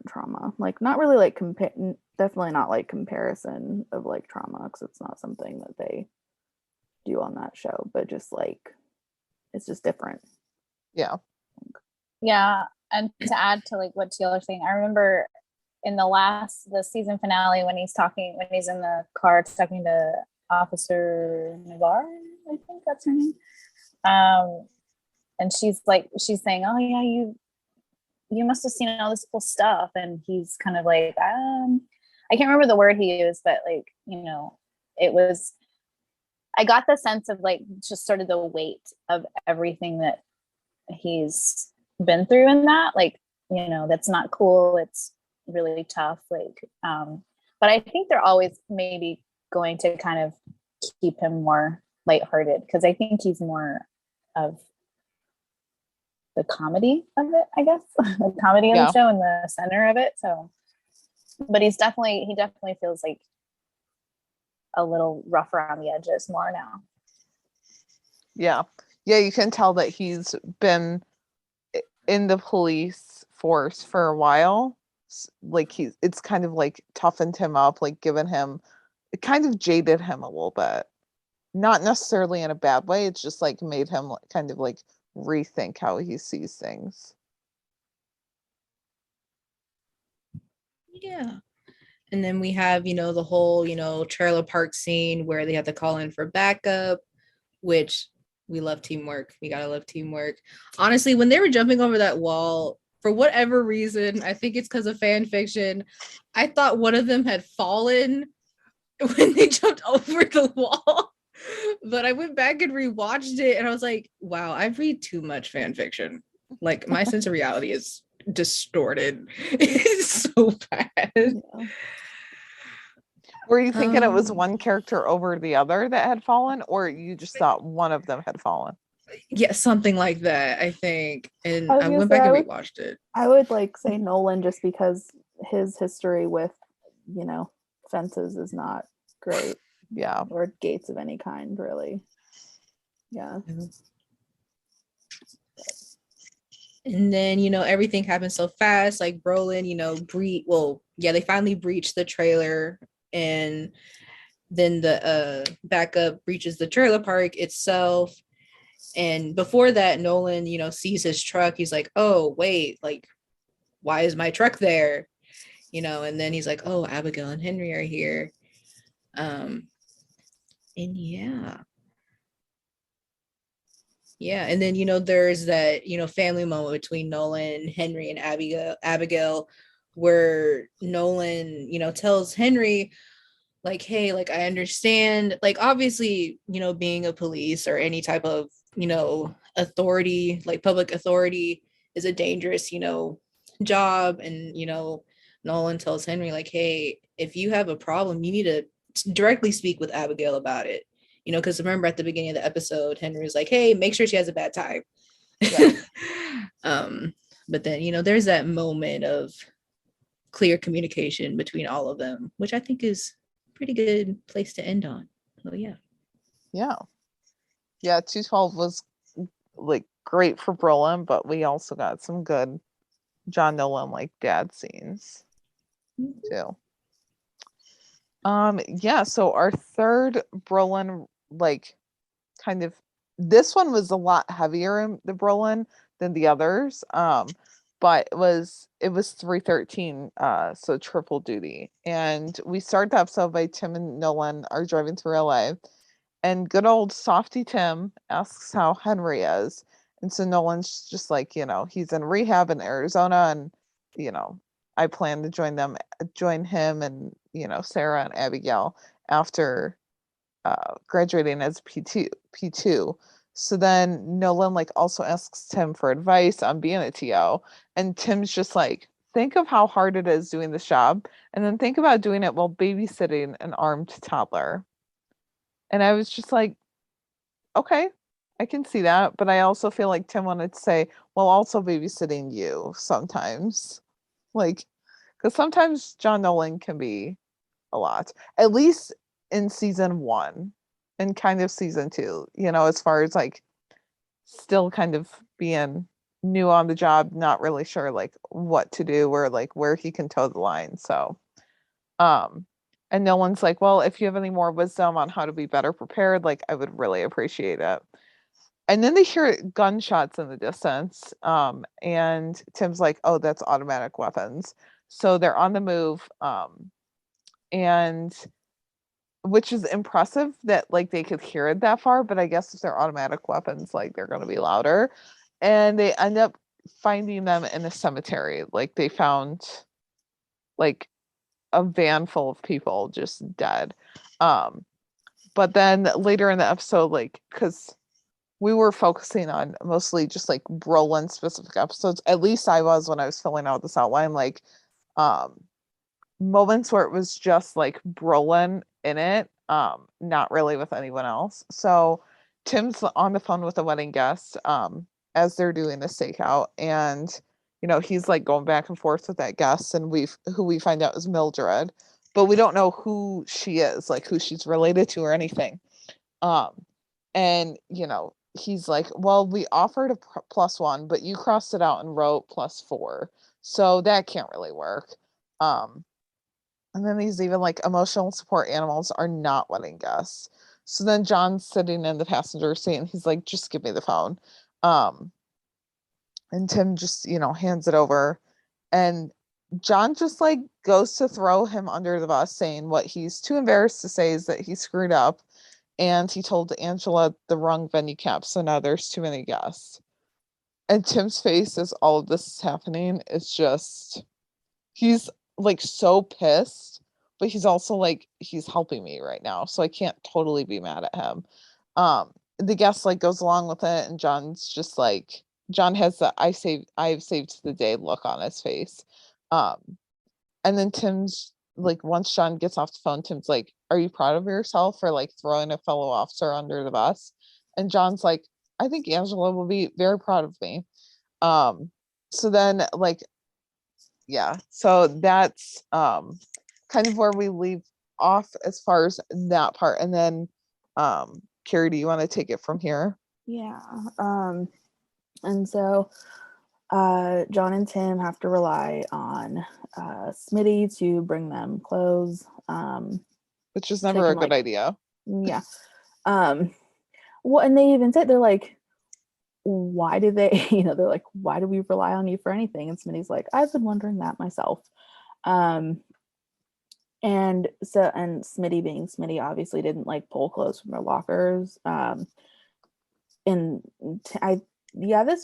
trauma. Like not really like definitely not like comparison of like trauma because it's not something that they do on that show, but just like it's just different. Yeah. Yeah. And to add to like what Teal are saying, I remember in the season finale when he's in the car talking to Officer Navarre, I think that's her name. And she's saying, oh yeah, you must have seen all this cool stuff. And he's kind of like, I can't remember the word he used, but like, I got the sense of like just sort of the weight of everything that he's been through in that, like, that's not cool. It's really tough. Like, but I think they're always maybe going to kind of keep him more lighthearted because I think he's more of the comedy of it, I guess, the comedy of the show and the center of it. So, but he definitely feels like a little rough around the edges more now. Yeah. Yeah, you can tell that he's been in the police force for a while. Like it's kind of like toughened him up, like given him, it kind of jaded him a little bit. Not necessarily in a bad way. It's just like made him kind of like rethink how he sees things. Yeah. And then we have, the whole, trailer park scene where they have to call in for backup, which we love teamwork. We gotta love teamwork. Honestly, when they were jumping over that wall, for whatever reason, I think it's because of fan fiction, I thought one of them had fallen when they jumped over the wall. But I went back and rewatched it and I was like, wow, I read too much fan fiction. Like my sense of reality is distorted. It's so bad. Yeah. Were you thinking it was Um, one character over the other that had fallen, or you just thought one of them had fallen? Yeah, something like that, I think. And I was I gonna went say back I and would rewatched it. I would like say Nolan just because his history with, you know, fences is not great, Yeah. or gates of any kind, really. Yeah. And then, everything happened so fast. Like Brolin, they finally breached the trailer, and then the backup breaches the trailer park itself. And before that, Nolan, sees his truck. He's like, oh, wait, like, why is my truck there? And then he's like, oh, Abigail and Henry are here. And yeah. Yeah, and then there's that family moment between Nolan, Henry, and Abigail, where Nolan tells Henry like, hey, like I understand, like obviously being a police or any type of authority, like public authority, is a dangerous job, and Nolan tells Henry like, hey, if you have a problem, you need to directly speak with Abigail about it. Because remember at the beginning of the episode, Henry was like, hey, make sure she has a bad time. Yeah. But then, there's that moment of clear communication between all of them, which I think is a pretty good place to end on. So yeah. Yeah. Yeah, 212 was like great for Brolin, but we also got some good John Nolan like dad scenes too. Yeah, so our third Brolin, like kind of, this one was a lot heavier in the Brolin than the others. But it was 313, so triple duty. And we start the episode by Tim and Nolan are driving through LA, and good old softy Tim asks how Henry is. And so Nolan's just like, he's in rehab in Arizona, and I plan to join him and Sarah and Abigail after graduating as P2. So then Nolan like also asks Tim for advice on being a TO, and Tim's just like, think of how hard it is doing this job, and then think about doing it while babysitting an armed toddler. And I was just like, okay, I can see that, but I also feel like Tim wanted to say, well, also babysitting you sometimes, like, because sometimes John Nolan can be a lot, at least in season 1 and kind of season 2, as far as like still kind of being new on the job, not really sure like what to do or like where he can toe the line. So and Nolan's like, well, if you have any more wisdom on how to be better prepared, like I would really appreciate it. And then they hear gunshots in the distance, and Tim's like, oh, that's automatic weapons. So they're on the move, and which is impressive that like they could hear it that far, but I guess if they're automatic weapons, like they're going to be louder. And they end up finding them in a cemetery. Like they found like a van full of people just dead. But then later in the episode, like, because we were focusing on mostly just like Brolin specific episodes, at least I was when I was filling out this outline, like moments where it was just like Brolin in it, not really with anyone else. So Tim's on the phone with a wedding guest, as they're doing the stakeout, and he's like going back and forth with that guest, and who we find out is Mildred, but we don't know who she is, like who she's related to or anything. And he's like, well, we offered a +1, but you crossed it out and wrote +4. So that can't really work. Um, and then these even like emotional support animals are not wedding guests. So then John's sitting in the passenger seat and he's like, just give me the phone. And Tim just, hands it over. And John just like goes to throw him under the bus, saying what he's too embarrassed to say is that he screwed up and he told Angela the wrong venue cap. So now there's too many guests. And Tim's face as all of this is happening is just, he's like so pissed, but he's also like, he's helping me right now. So I can't totally be mad at him. The guest like goes along with it, and John's just like, John has the I've saved the day look on his face. And then Tim's like, once John gets off the phone, Tim's like, are you proud of yourself for like throwing a fellow officer under the bus? And John's like, I think Angela will be very proud of me. So then like, yeah, so that's kind of where we leave off as far as that part. And then Carrie, do you want to take it from here? Yeah. And so John and Tim have to rely on Smitty to bring them clothes. Which is never a good idea. Yeah. Well, and they even said, they're like, why do they, they're like, why do we rely on you for anything? And Smitty's like, I've been wondering that myself. And Smitty being Smitty obviously didn't like pull clothes from their lockers. This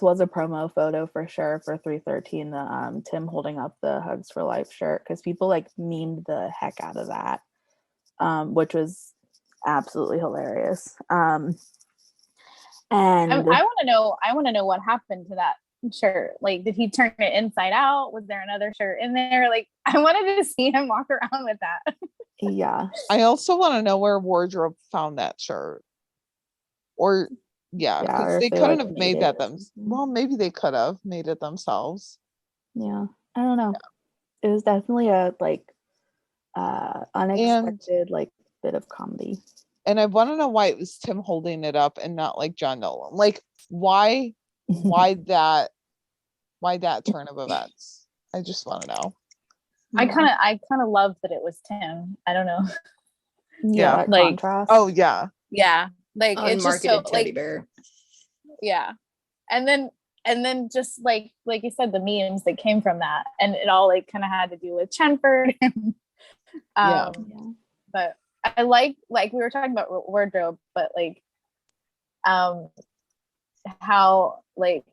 was a promo photo for sure for 313, the Tim holding up the Hugs for Life shirt, because people like memed the heck out of that, which was absolutely hilarious. And I want to know what happened to that shirt. Like, did he turn it inside out? Was there another shirt in there? Like, I wanted to see him walk around with that. yeah, I also want to know where wardrobe found that shirt. Or or because if they they, couldn't like, have made made it that or them. something. Well, maybe they could have made it themselves. Yeah, I don't know. It was definitely a unexpected like bit of comedy. And I want to know why it was Tim holding it up and not like John Nolan. Like, why that turn of events? I just want to know. I kind of loved that it was Tim. I don't know. Yeah, that like, contrast. Oh yeah. Yeah, like it's just so Unmarketed teddy like, bear. yeah, and then just like you said, the memes that came from that, and it all like kind of had to do with Chenford. Yeah. But I like we were talking about wardrobe, but like how like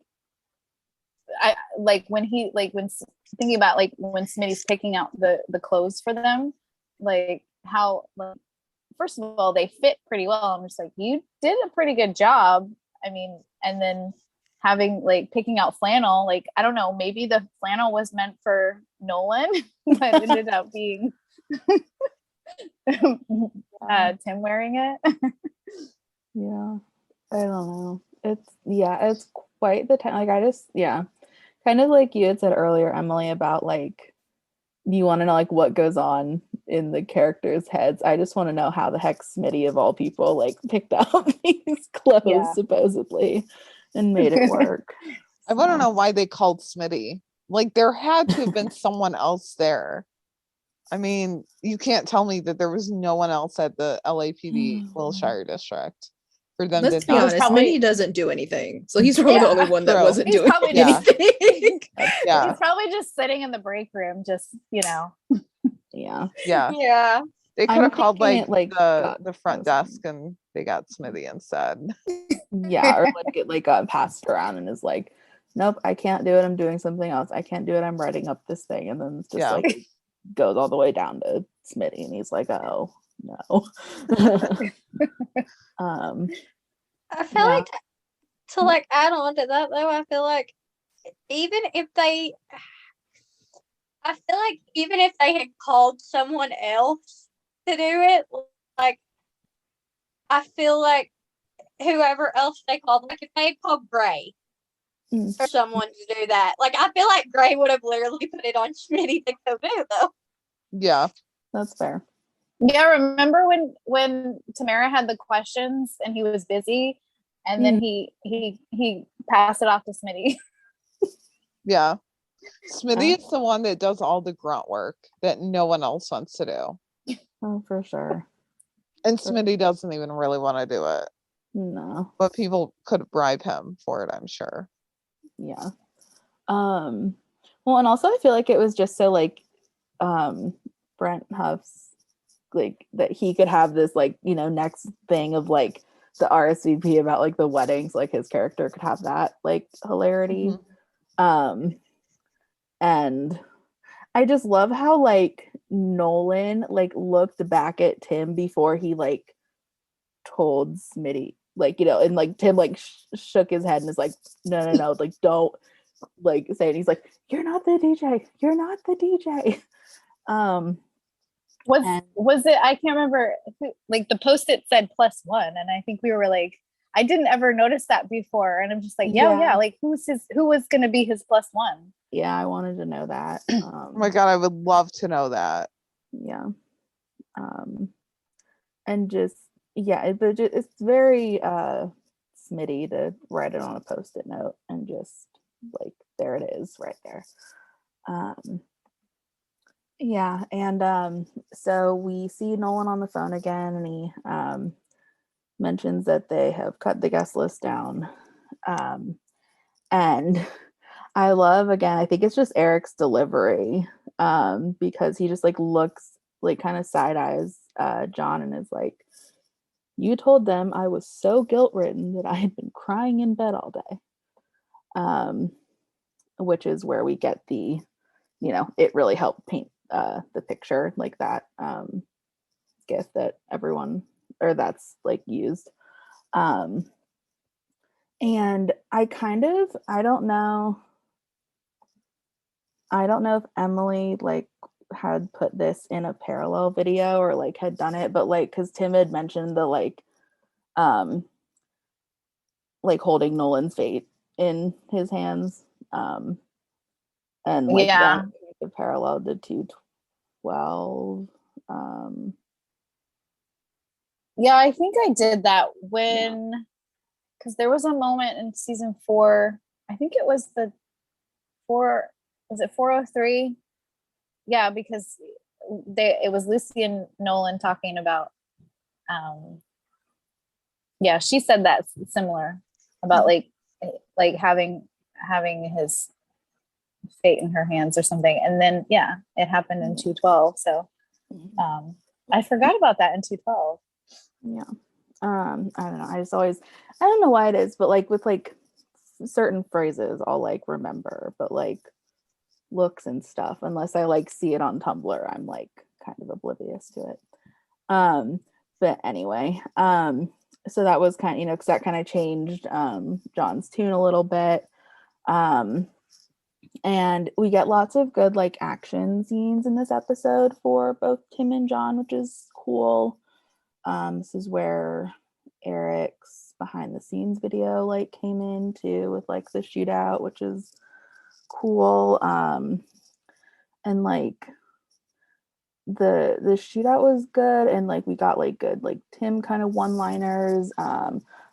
I like when thinking about like when Smitty's picking out the clothes for them, like how like first of all they fit pretty well. I'm just like, you did a pretty good job. I mean, and then having like picking out flannel, like I don't know, maybe the flannel was meant for Nolan, but ended up being Tim wearing it. Yeah, I don't know. It's quite the time. Like I just, kind of like you had said earlier, Emily, about like you want to know like what goes on in the characters' heads. I just want to know how the heck Smitty of all people like picked out these clothes supposedly and made it work. I want to know why they called Smitty. Like there had to have been someone else there. I mean, you can't tell me that there was no one else at the LAPD Wilshire district for them Let's to be not- honest, probably- Smitty doesn't do anything. So he's probably the only one that True. wasn't He's doing probably just- anything. Yeah. He's probably just sitting in the break room, just Yeah. Yeah. Yeah. They could I'm have called thinking like, it, like, got the front frozen. desk and they got Smitty instead. Yeah, or like it like got passed around and is like, nope, I can't do it. I'm doing something else. I can't do it. I'm writing up this thing, and then it's just Yeah. like goes all the way down to Smitty, and he's like, oh no. I feel Yeah. like to like add on to that though, I feel like even if they had called someone else to do it, like I feel like whoever else they called, like if they had called Gray for someone to do that, like I feel like Gray would have literally put it on Schmitty to go do though. Yeah. That's fair. Yeah, remember when Tamara had the questions and he was busy, and then he passed it off to Smitty. Yeah. Smitty is the one that does all the grunt work that no one else wants to do. Oh, for sure. And Smitty doesn't even really want to do it. No. But people could bribe him for it, I'm sure. Yeah. Well, and also I feel like it was just so like Brent Huff's like that he could have this like, you know, next thing of like the RSVP about like the weddings, like his character could have that like hilarity. And I just love how like Nolan like looked back at Tim before he like told Smitty, like, you know, and like Tim like shook his head and is like, no, like don't like say it. He's like, you're not the DJ, you're not the DJ. Was it, I can't remember, like the post-it said +1, and I think we were like, I didn't ever notice that before, and I'm just like, yeah, like who was gonna be his +1? Yeah, I wanted to know that. Oh my god, I would love to know that. Yeah. And just but it's very Smitty to write it on a post-it note and just like there it is right there. Yeah, and so we see Nolan on the phone again, and he mentions that they have cut the guest list down. And I love, again, I think it's just Eric's delivery, because he just like looks like kind of side eyes John and is like, you told them I was so guilt-ridden that I had been crying in bed all day. Which is where we get the, you know, it really helped paint the picture, like that gif that everyone, or that's like used. And I don't know if Emily like had put this in a parallel video or like had done it, but like because Tim had mentioned the like holding Nolan's fate in his hands, and like that parallel to 212. Yeah, I think I did that when, because there was a moment in season 4, I think it was was it 403? Yeah, because it was Lucy and Nolan talking about, she said that similar about like having his fate in her hands or something, and then it happened in 212. So I forgot about that in 212. I don't know, I don't know why it is, but like with like certain phrases I'll like remember, but like looks and stuff, unless I like see it on Tumblr, I'm like kind of oblivious to it. But anyway, so that was kind of, you know, because that kind of changed John's tune a little bit. And we get lots of good like action scenes in this episode for both Tim and John, which is cool. This is where Eric's behind the scenes video like came in too, with like the shootout, which is cool. And like the shootout was good, and like we got like good like Tim kind of one-liners.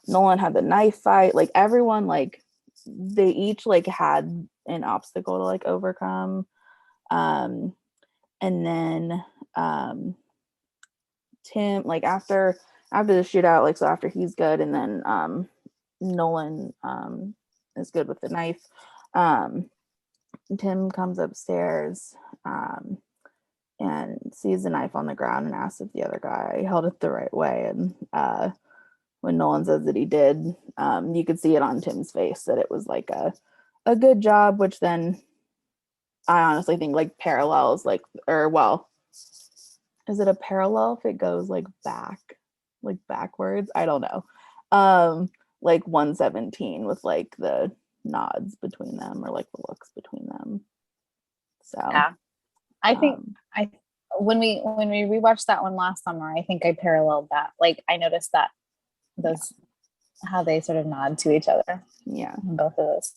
Nolan had the knife fight, like everyone like they each like had an obstacle to like overcome. And then Tim, like after the shootout, like so after he's good, and then Nolan is good with the knife. Tim comes upstairs and sees the knife on the ground and asks if the other guy held it the right way. And when Nolan says that he did, you could see it on Tim's face that it was like a good job, which then I honestly think like parallels like, or well, is it a parallel if it goes like backwards? I don't know. Like 117 with like the nods between them, or like the looks between them. So yeah, I think when we rewatched that one last summer, I think I paralleled that. Like I noticed that those how they sort of nod to each other. Yeah, both of those.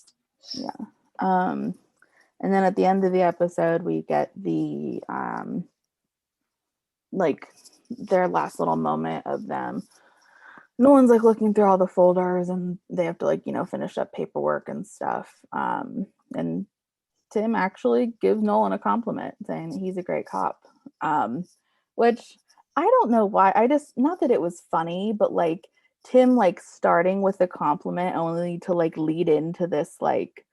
Yeah. And then at the end of the episode, we get the like their last little moment of them. Nolan's like looking through all the folders, and they have to like, you know, finish up paperwork and stuff. And Tim actually gives Nolan a compliment saying that he's a great cop. Which I don't know why. I just, not that it was funny, but like Tim like starting with a compliment only to like lead into this like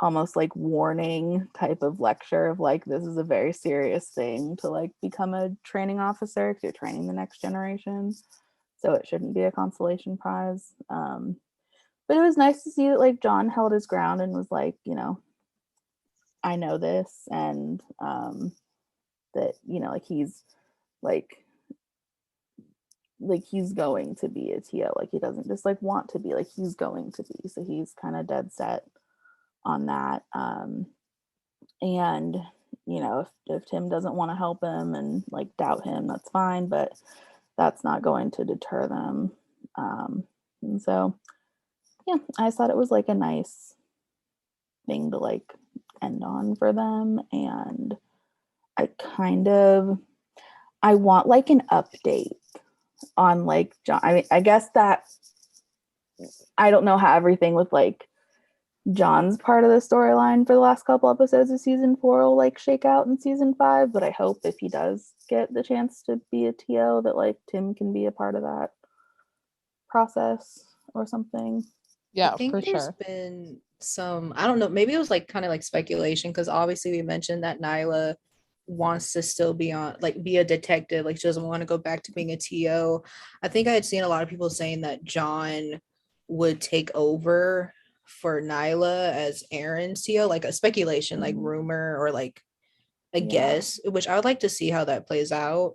almost like warning type of lecture of like, this is a very serious thing to like become a training officer because you're training the next generation. So it shouldn't be a consolation prize. But it was nice to see that like John held his ground and was like, you know, I know this, and that, you know, like he's like he's going to be a TO. Like he doesn't just like want to be, like he's going to be. So he's kind of dead set on that. And you know, if Tim doesn't want to help him and like doubt him, that's fine, but that's not going to deter them. And so yeah, I just thought it was like a nice thing to like end on for them. And I want like an update on like John. I mean, I guess that I don't know how everything with like John's part of the storyline for the last couple episodes of season 4 will like shake out in season 5, but I hope if he does get the chance to be a TO that like Tim can be a part of that process or something. Yeah, I think for there's sure. been some, I don't know, maybe it was like kind of like speculation because obviously we mentioned that Nyla wants to still be on, like be a detective, like she doesn't want to go back to being a TO. I think I had seen a lot of people saying that John would take over for Nyla as Aaron's TO, like a speculation, like rumor or like a guess, which I would like to see how that plays out.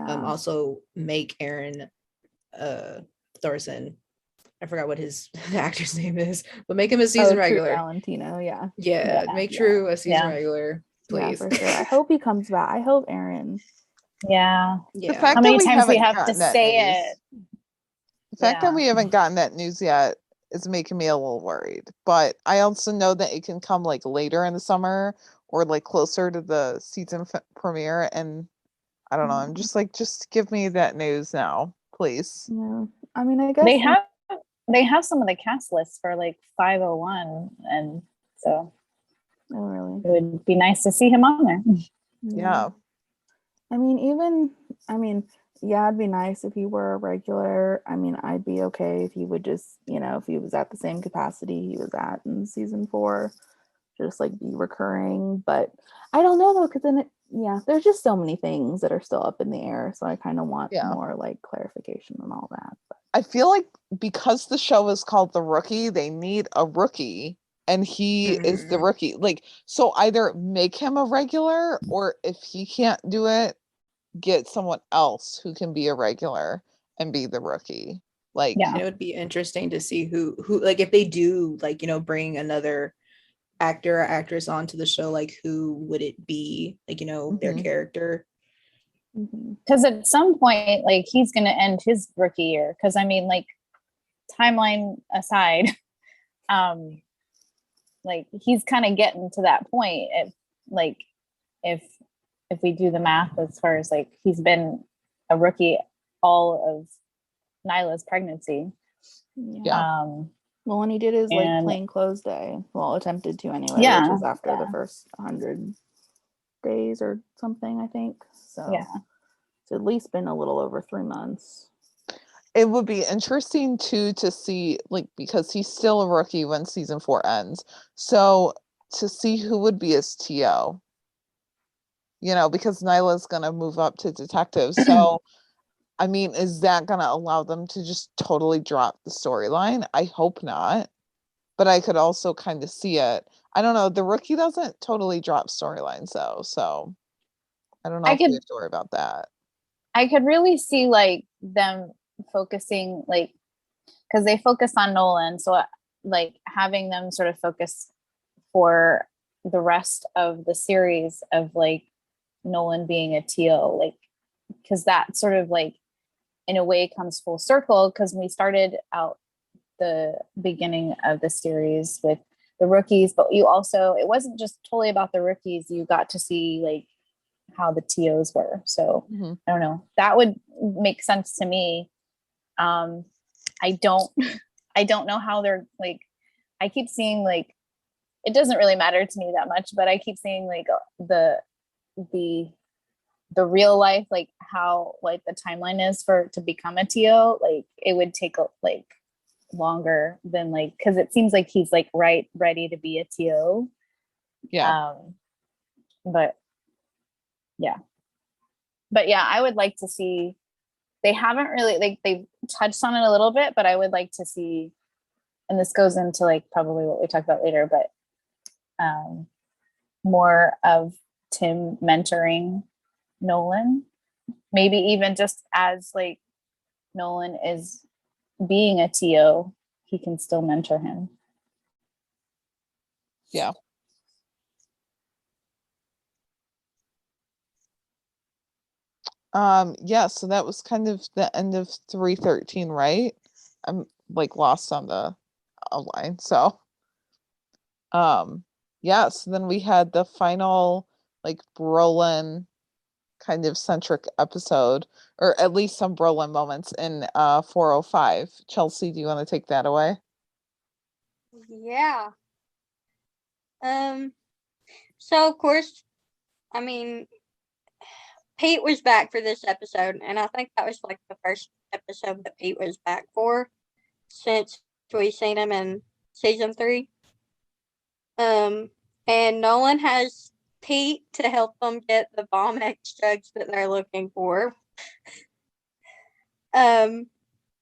Also make Aaron Thorson, I forgot what his the actor's name is, but make him a season regular. Valentino, make True a season regular, please. Yeah, for sure. I hope he comes back. I hope Aaron. Yeah. The fact How many that we times we haven't have to gotten that say news- it? The fact that we haven't gotten that news yet is making me a little worried. But I also know that it can come like later in the summer or like closer to the season premiere. And I don't know. I'm just like, just give me that news now, please. Yeah. I mean, I guess they have some of the cast lists for like 501, and so really it would be nice to see him on there. Yeah. I mean, yeah, it'd be nice if he were a regular. I mean, I'd be okay if he would just, you know, if he was at the same capacity he was at in season 4, just like be recurring. But I don't know though, because then there's just so many things that are still up in the air. So I kind of want more like clarification and all that. But I feel like because the show is called The Rookie, they need a rookie, and he is the rookie. Like, so either make him a regular, or if he can't do it, get someone else who can be a regular and be the rookie. Like, it would be interesting to see who like if they do like, you know, bring another actor or actress onto the show, like who would it be, like, you know, their character. Because at some point, like, he's going to end his rookie year. Because I mean, like, timeline aside, like he's kind of getting to that point. If we do the math as far as like he's been a rookie all of Nyla's pregnancy. Well, when he did his like plain clothes day, well, attempted to anyway, which was after the first 100 days or something, I think. So it's at least been a little over 3 months. It would be interesting too to see, like, because he's still a rookie when season 4 ends. So to see who would be his TO, you know, because Nyla's gonna move up to detective. So I mean, is that gonna allow them to just totally drop the storyline? I hope not. But I could also kind of see it. I don't know. The rookie doesn't totally drop storylines though. So I don't know if we have to worry about that. I could really see like them focusing, like, because they focus on Nolan. So like having them sort of focus for the rest of the series of like Nolan being a TO, like, because that sort of like in a way comes full circle, because we started out the beginning of the series with the rookies, but you also, it wasn't just totally about the rookies. You got to see like how the TOs were. So I don't know, that would make sense to me. I don't know how they're like, I keep seeing like it doesn't really matter to me that much, but I keep seeing like the real life, like how like the timeline is for to become a TO, like it would take like longer than like, because it seems like he's like ready to be a TO. Yeah. But yeah. I would like to see, they haven't really like they've touched on it a little bit, but I would like to see, and this goes into like probably what we talk about later, but more of Tim mentoring Nolan, maybe even just as like Nolan is being a TO, he can still mentor him. Yeah. Yeah, so that was kind of the end of 313, right? I'm like lost on the outline. So yeah, so then we had the final like Brolin kind of centric episode, or at least some Brolin moments in 405. Chelsea, do you want to take that away? Yeah. So of course, I mean, Pete was back for this episode, and I think that was like the first episode that Pete was back for since we seen him in season 3. And Nolan has Pete to help them get the bomb X drugs that they're looking for.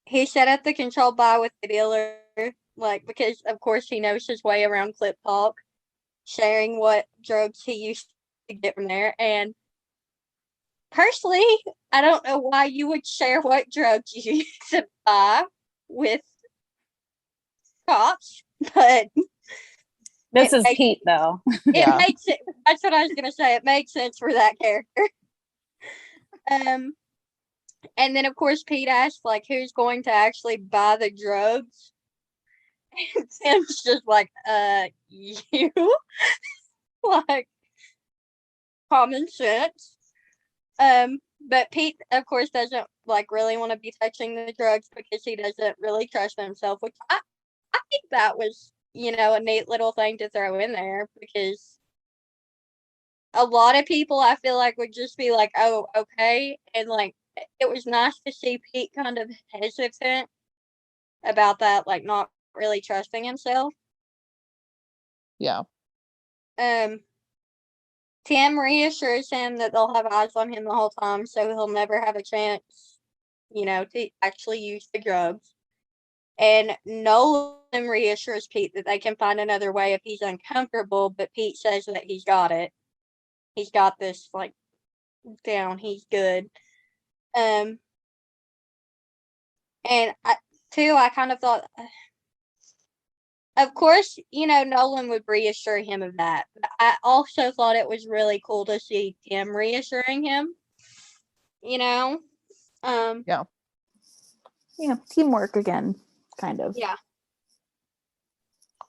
He set up the control buy with the dealer, like because of course he knows his way around Clip Talk, sharing what drugs he used to get from there. And personally, I don't know why you would share what drugs you used to buy with cops, but This it is makes, Pete though. Yeah. it makes it. That's what I was gonna say. It makes sense for that character. And then of course Pete asked like, who's going to actually buy the drugs? And Tim's just like, you. Like common sense. But Pete, of course, doesn't like really want to be touching the drugs because he doesn't really trust himself, which I think that was, a neat little thing to throw in there because a lot of people I feel like would just be like, oh, okay. And like it was nice to see Pete kind of hesitant about that, like not really trusting himself. Yeah. Tim reassures him that they'll have eyes on him the whole time, so he'll never have a chance, to actually use the drugs. And Nolan reassures Pete that they can find another way if he's uncomfortable, but Pete says that he's got it. He's got this, like, down. He's good. And I kind of thought, of course, Nolan would reassure him of that. But I also thought it was really cool to see Tim reassuring him. Yeah. Yeah, teamwork again, kind of. Yeah.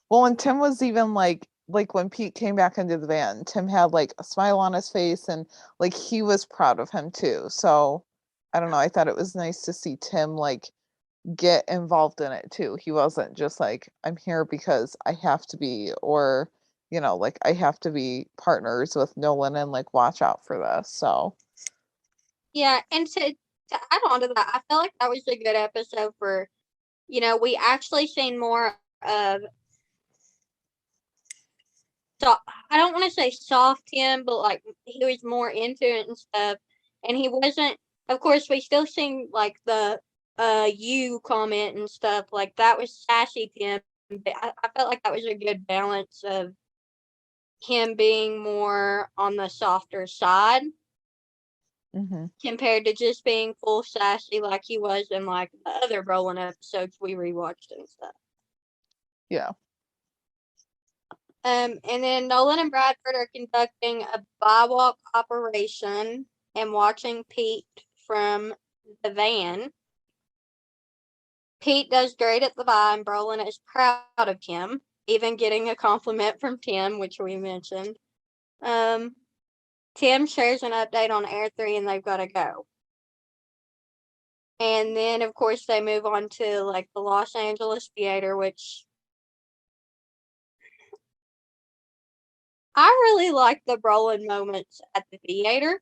Well, and Tim was even like when Pete came back into the van, Tim had like a smile on his face and like he was proud of him too. So I don't know. I thought it was nice to see Tim like get involved in it too. He wasn't just like, I'm here because I have to be, or, like I have to be partners with Nolan and like watch out for this. So Yeah, and to add on to that, I feel like that was a good episode for, we actually seen more of, so I don't want to say soft Tim, but like he was more into it and stuff. And he wasn't, of course, we still seen like the you comment and stuff, like that was sassy Tim. But I felt like that was a good balance of him being more on the softer side compared to just being full sassy like he was in like the other Brolin episodes we rewatched and stuff. yeah. And then Nolan and Bradford are conducting a bywalk operation and watching Pete from the van. Pete does great at the buy, and Brolin is proud of Tim, even getting a compliment from Tim, which we mentioned. Tim shares an update on Air 3 and they've got to go. And then, of course, they move on to like the Los Angeles theater, which I really like the Brolin moments at the theater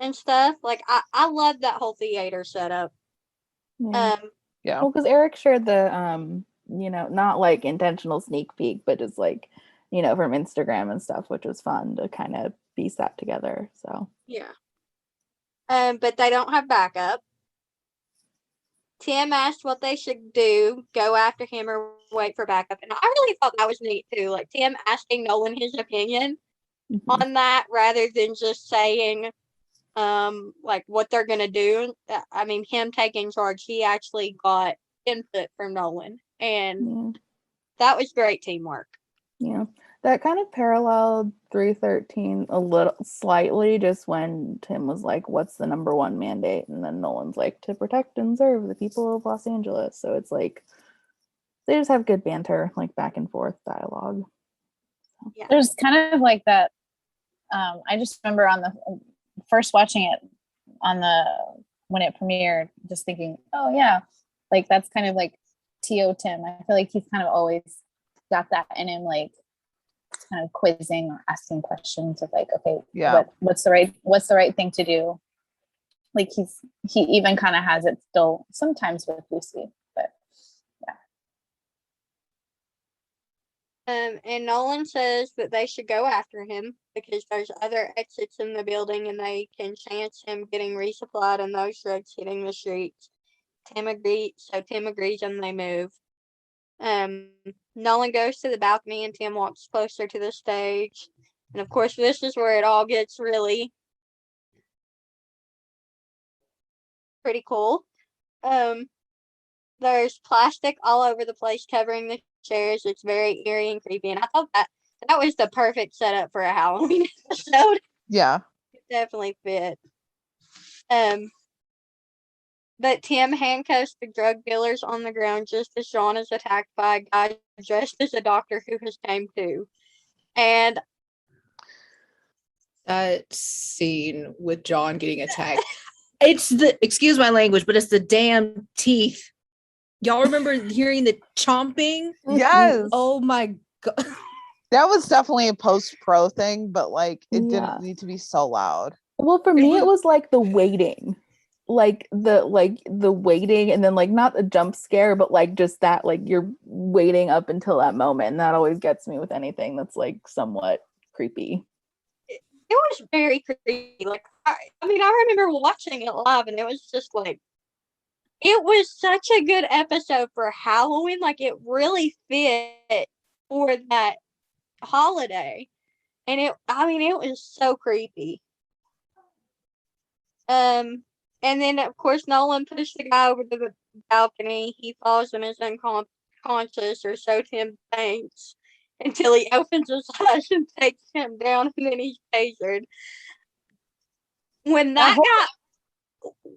and stuff. Like I love that whole theater setup. Yeah. Yeah. Well, because Eric shared the not like intentional sneak peek, but just like, from Instagram and stuff, which was fun to kind of piece that together. So Yeah. But they don't have backup. Tim asked what they should do, go after him or wait for backup. And I really thought that was neat too. Like Tim asking Nolan his opinion mhm. on that rather than just saying like what they're gonna do. I mean, him taking charge, he actually got input from Nolan. And Yeah. that was great teamwork. Yeah, that kind of paralleled 313 a little slightly, just when Tim was like, "What's the number one mandate?" and then Nolan's like, "To protect and serve the people of Los Angeles." So it's like they just have good banter, like back and forth dialogue. Yeah. There's kind of like that. I just remember on the first watching it on the when it premiered, just thinking, oh yeah, like that's kind of like T.O. Tim. I feel like he's kind of always got that in him, like kind of quizzing or asking questions of like, okay, Yeah. what's the right thing to do? Like he even kind of has it still sometimes with Lucy, but And Nolan says that they should go after him because there's other exits in the building and they can chance him getting resupplied and those drugs hitting the streets. Tim agrees and they move. Nolan goes to the balcony and Tim walks closer to the stage. And of course, this is where it all gets really pretty cool. There's plastic all over the place covering the chairs. It's very eerie and creepy. And I thought that was the perfect setup for a Halloween episode. Yeah. It definitely fit. But Tim handcuffs the drug dealers on the ground just as Sean is attacked by a guy dressed as a doctor who has came to. And That scene with John getting attacked. It's the, excuse my language, but it's the damn teeth. Y'all remember hearing the chomping? Yes. Oh my god. That was definitely a post-pro thing, but like it Yeah. didn't need to be so loud. Well, for me, it was like the waiting, like the waiting, and then like not a jump scare, but like just that, like you're waiting up until that moment, and that always gets me with anything that's like somewhat creepy. it was very creepy. Like I remember watching it live and it was just like it was such a good episode for Halloween. Like it really fit for that holiday. And it was so creepy. And then of course Nolan pushed the guy over the balcony. He falls and is unconscious, or so Tim thinks, until he opens his eyes and takes him down, and then he's tasered. When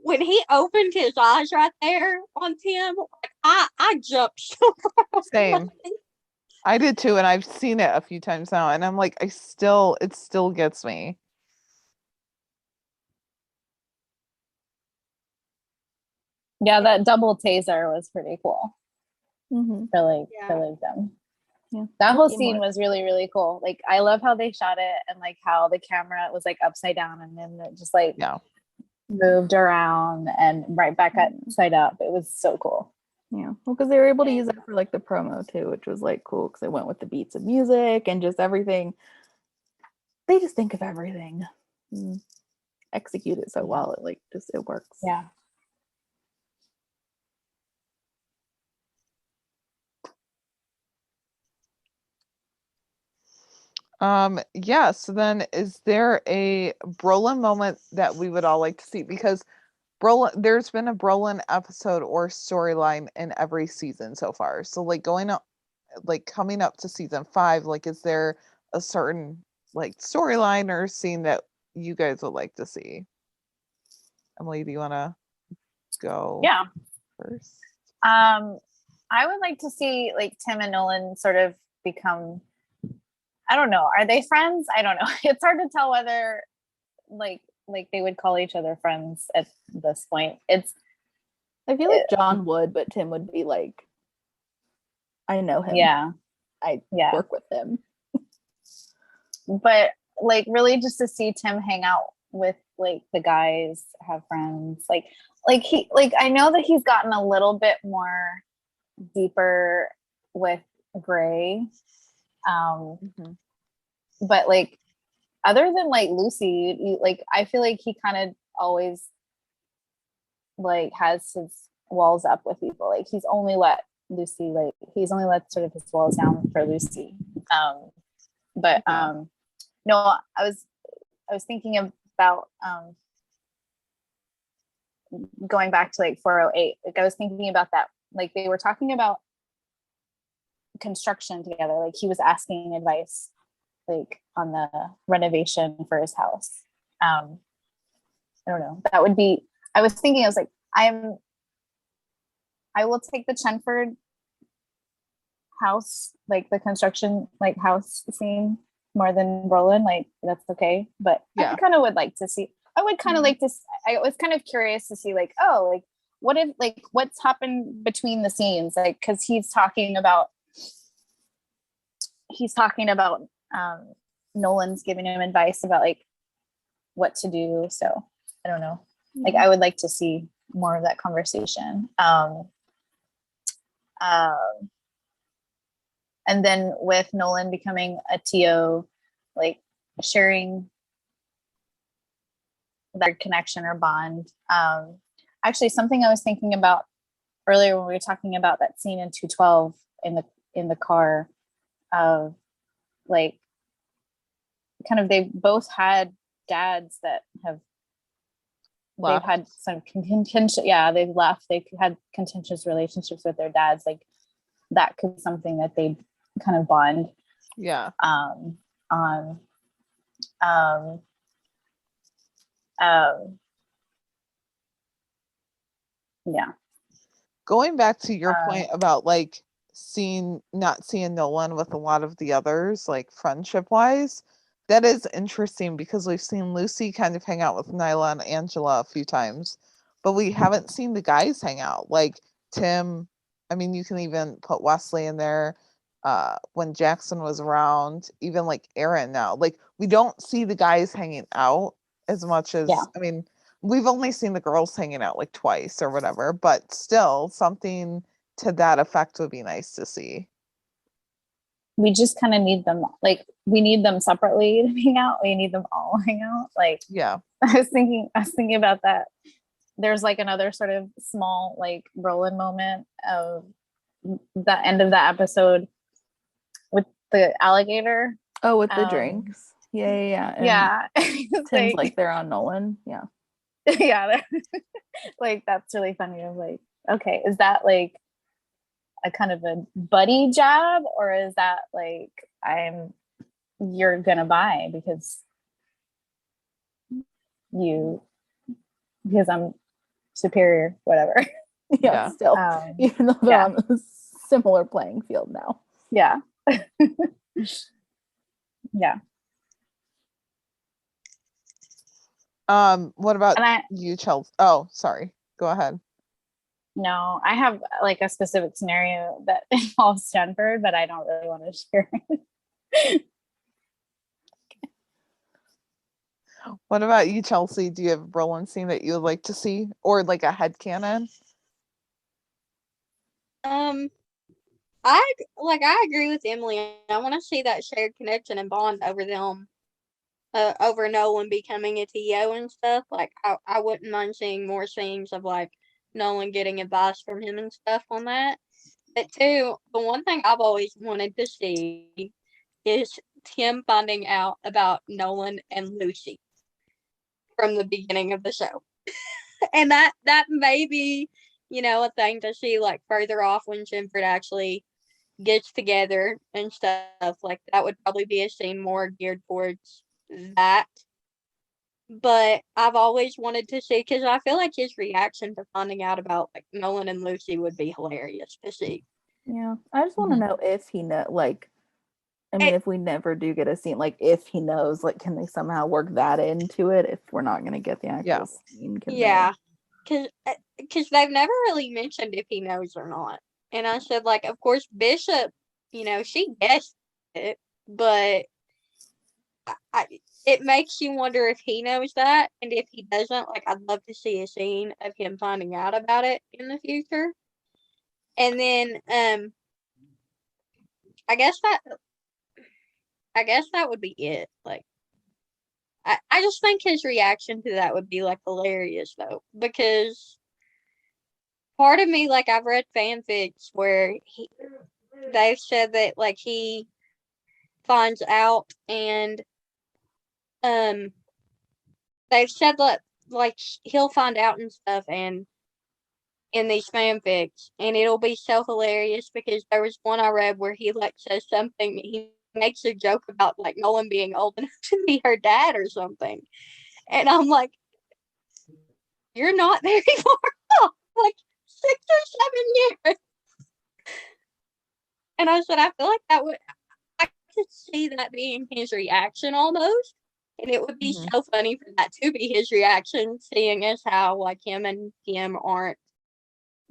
when he opened his eyes right there on Tim, like, I jumped so hard. Same. I did too, and I've seen it a few times now, and I'm like, it still gets me. yeah, that double taser was pretty cool. Mm-hmm. Really, Yeah. really them. Yeah. That whole Teamwork. scene was really, really cool. Like I love how they shot it and like how the camera was like upside down and then it just like Yeah. moved around and right back upside up. It was so cool. Yeah, well, because they were able to use that for like the promo too, which was like cool because they went with the beats of music and just everything. They just think of everything, and execute it so well. It works. Yeah. Yeah, so then is there a Brolin moment that we would all like to see? Because there's been a Brolin episode or storyline in every season so far. So like coming up to season 5, like is there a certain like storyline or scene that you guys would like to see? Emily, do you want to go Yeah. first? I would like to see like Tim and Nolan sort of become, I don't know, are they friends? I don't know. It's hard to tell whether like they would call each other friends at this point. I feel like John would, but Tim would be like, I know him. Yeah. I Yeah. work with him. but like really just to see Tim hang out with like the guys, have friends, like I know that he's gotten a little bit more deeper with Gray. Mhm. But like other than like Lucy, like I feel like he kind of always like has his walls up with people. Like he's only let sort of his walls down for Lucy. But no, I was thinking about going back to like 408. Like I was thinking about that. Like they were talking about construction together. Like he was asking advice like on the renovation for his house. I don't know. That would be, I was thinking, I was like, I will take the Chenford house, like the construction, like house scene more than Roland. Like that's okay. But Yeah. I kind of would like to see, I would kind of like to, I was kind of curious to see like, oh, like what if, like what's happened between the scenes? Like, cause he's talking about Nolan's giving him advice about like what to do. So I don't know. Like I would like to see more of that conversation. And then with Nolan becoming a TO, like sharing their connection or bond. Actually, something I was thinking about earlier when we were talking about that scene in 212 in the car of like kind of they both had dads that have Left. they've had some contentious they've left, they've had contentious relationships with their dads. Like that could be something that they kind of bond Yeah. on yeah. Going back to your point about like not seeing Nolan with a lot of the others, like friendship wise, that is interesting because we've seen Lucy kind of hang out with Nyla and Angela a few times, but we haven't seen the guys hang out. Like Tim, I mean, you can even put Wesley in there. When Jackson was around, even like Aaron now, like we don't see the guys hanging out as much as, Yeah. I mean, we've only seen the girls hanging out like twice or whatever, but still something to that effect would be nice to see. We just kind of need them, like we need them separately to hang out. We need them all hang out. Like Yeah. I was thinking about that. There's like another sort of small like Roland moment of the end of that episode with the alligator. Oh, with the drinks. Yeah. And Yeah. Tim's like they're on Nolan. Yeah. Yeah. Like that's really funny. I was like, okay, is that like a kind of a buddy job, or is that like you're gonna buy because I'm superior, whatever. Yeah. Still, even though they're on a similar playing field now. Yeah. Yeah. What about And you, Chelsea? Oh, sorry. Go ahead. no, I have like a specific scenario that involves Stanford, but I don't really want to share. What about you, Chelsea? Do you have a Roland scene that you would like to see, or like a headcanon? I agree with Emily. I want to see that shared connection and bond over them, over Nolan becoming a TO and stuff. Like I wouldn't mind seeing more scenes of like Nolan getting advice from him and stuff on that. But two, the one thing I've always wanted to see is Tim finding out about Nolan and Lucy from the beginning of the show. And that may be, a thing to see like further off when Chenford actually gets together and stuff. Like that would probably be a scene more geared towards that. But I've always wanted to see, because I feel like his reaction to finding out about like Nolan and Lucy would be hilarious to see. Yeah, I just want to know if he if we never do get a scene, like if he knows, like can they somehow work that into it if we're not going to get the actual scene? Because they've never really mentioned if he knows or not. And I said, like, of course, Bishop, she guessed it, but it makes you wonder if he knows that, and if he doesn't, like, I'd love to see a scene of him finding out about it in the future. And then, I guess that would be it. Like, I just think his reaction to that would be like hilarious though, because part of me, like, I've read fanfics where they've said that like he finds out, and they've said that like he'll find out and stuff, and in these fanfics, and it'll be so hilarious because there was one I read where he like says something, he makes a joke about like Nolan being old enough to be her dad or something, and I'm like, you're not very far off, like 6 or 7 years. And I said, I feel like I could see that being his reaction almost. And it would be so funny for that to be his reaction, seeing as how like him and him aren't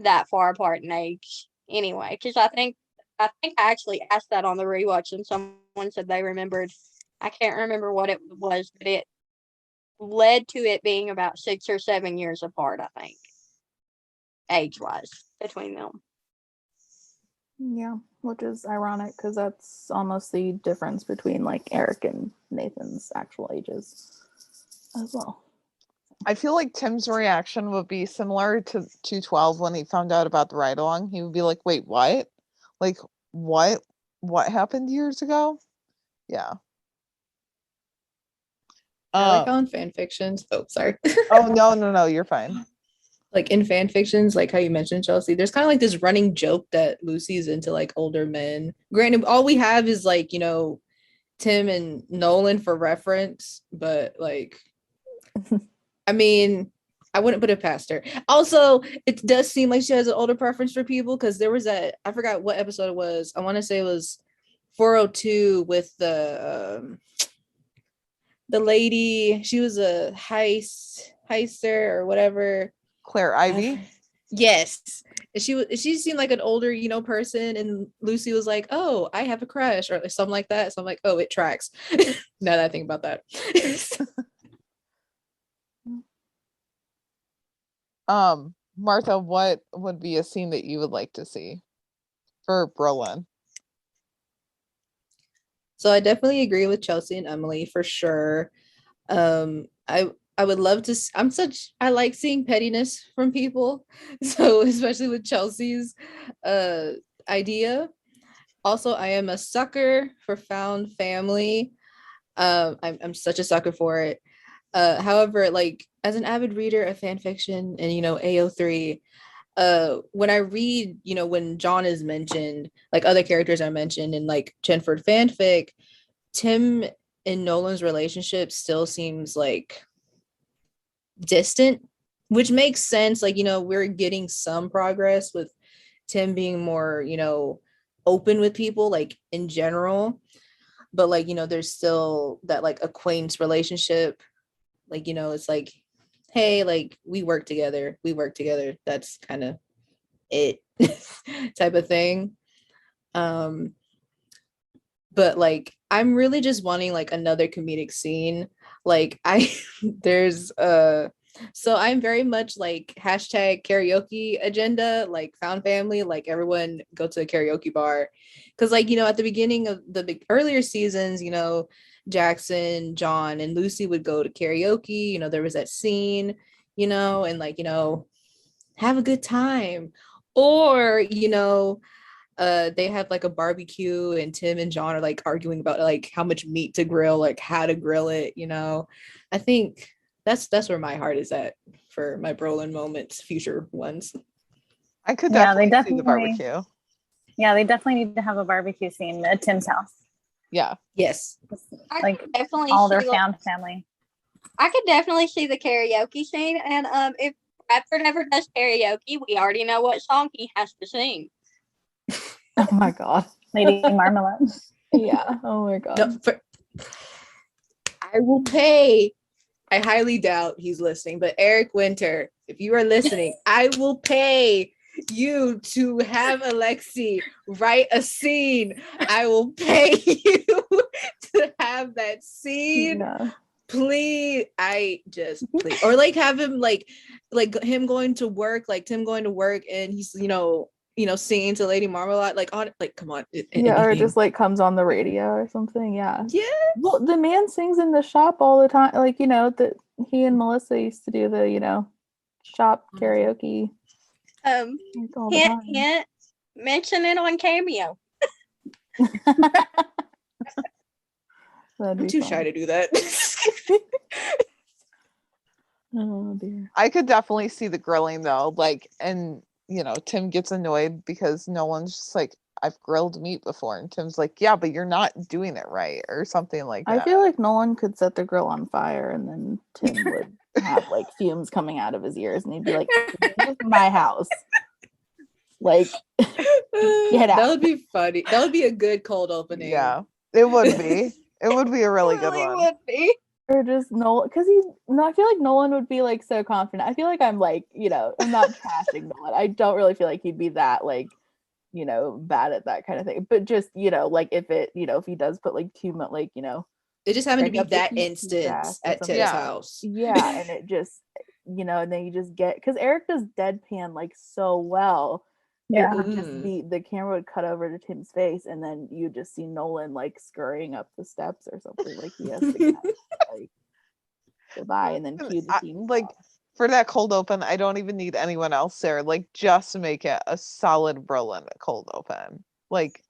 that far apart in age anyway. Because I think I actually asked that on the rewatch, and someone said they remembered. I can't remember what it was, but it led to it being about 6 or 7 years apart, I think, age-wise, between them. Yeah, which is ironic because that's almost the difference between like Eric and Nathan's actual ages as well. I feel like Tim's reaction would be similar to 212 when he found out about the ride along. He would be like, wait, what? Like, what? What happened years ago? Yeah. I like how in fan fictions. Oh, sorry. Oh, no, you're fine. Like in fan fictions, like how you mentioned, Chelsea, there's kind of like this running joke that Lucy's into like older men. Granted, all we have is like, you know, Tim and Nolan for reference, but like, I mean, I wouldn't put it past her. Also, it does seem like she has an older preference for people, because there was that, I forgot what episode it was. I want to say it was 402 with the lady. She was a heister or whatever. Claire Ivy. Yes. And she seemed like an older, you know, person, and Lucy was like, oh, I have a crush or something like that. So I'm like, oh, it tracks. Now that I think about that. Martha, what would be a scene that you would like to see for Brolin? So I definitely agree with Chelsea and Emily for sure. I would love to. I like seeing pettiness from people. So especially with Chelsea's idea. Also, I am a sucker for found family. I'm such a sucker for it. However, like as an avid reader of fan fiction and, you know, AO3, when I read, you know, when John is mentioned, like other characters are mentioned in like Chenford fanfic, Tim and Nolan's relationship still seems like distant, which makes sense. Like, you know, we're getting some progress with Tim being more, you know, open with people, like in general, but like, you know, there's still that like acquaintance relationship. Like, you know, it's like, hey, like we work together, that's kind of it. Type of thing. But like I'm really just wanting like another comedic scene. Like there's so I'm very much like hashtag karaoke agenda, like found family, like everyone go to a karaoke bar. Cause like, you know, at the beginning of the earlier seasons, you know, Jackson, John, and Lucy would go to karaoke, you know, there was that scene, you know, and like, you know, have a good time. Or, you know, they have like a barbecue and Tim and John are like arguing about like how much meat to grill, like how to grill it, you know. I think that's where my heart is at for my Brolin moments, future ones. I could Yeah, definitely, they see the definitely- barbecue. Yeah, they definitely need to have a barbecue scene at Tim's house. Yeah. Yes. I Like, could definitely All their see, like, found family. I could definitely see the karaoke scene, and if Bradford ever does karaoke, we already know what song he has to sing. Oh my god. Lady Marmalade. Yeah. Oh my god. No, I will pay. I highly doubt he's listening, but Eric Winter, if you are listening, I will pay you to have Alexi write a scene. I will pay you to have that scene. Yeah. Please, please, or like have him like him going to work, like Tim going to work, and he's singing to Lady Marmalade, like on like come on, Yeah, or it anything. just like comes on the radio or something. Yeah. Yeah. Well, the man sings in the shop all the time. Like, that he and Melissa used to do the, shop karaoke like, all the Hint, time. hint. Mention it on Cameo. That'd I'm be too fun. shy to do that. Oh dear. I could definitely see the grilling though, like, and Tim gets annoyed because Nolan's just like, I've grilled meat before, and Tim's like, yeah, but you're not doing it right, or something like I that. feel like Nolan could set the grill on fire and then Tim would have like fumes coming out of his ears and he'd be like, this is my house. Like, get out. That would be funny. That would be a good cold opening. Yeah, it would be. It would be a really good Really one. would be. Or just Nolan, because I feel like Nolan would be like so confident. I feel like I'm like, I'm not trashing Nolan. I don't really feel like he'd be that like, bad at that kind of thing. But just, like if he does put like too much, like, It just happened to break be up the that pizza instance or at something. Tim's Yeah. house. Yeah, and it just, and then you just get, because Eric does deadpan like so well. Yeah. It would just be, the camera would cut over to Tim's face and then you just see Nolan like scurrying up the steps or something, like he has to kind of, like goodbye and then cue the team. Like for that cold open, I don't even need anyone else there. Like just make it a solid Berlin cold open. Like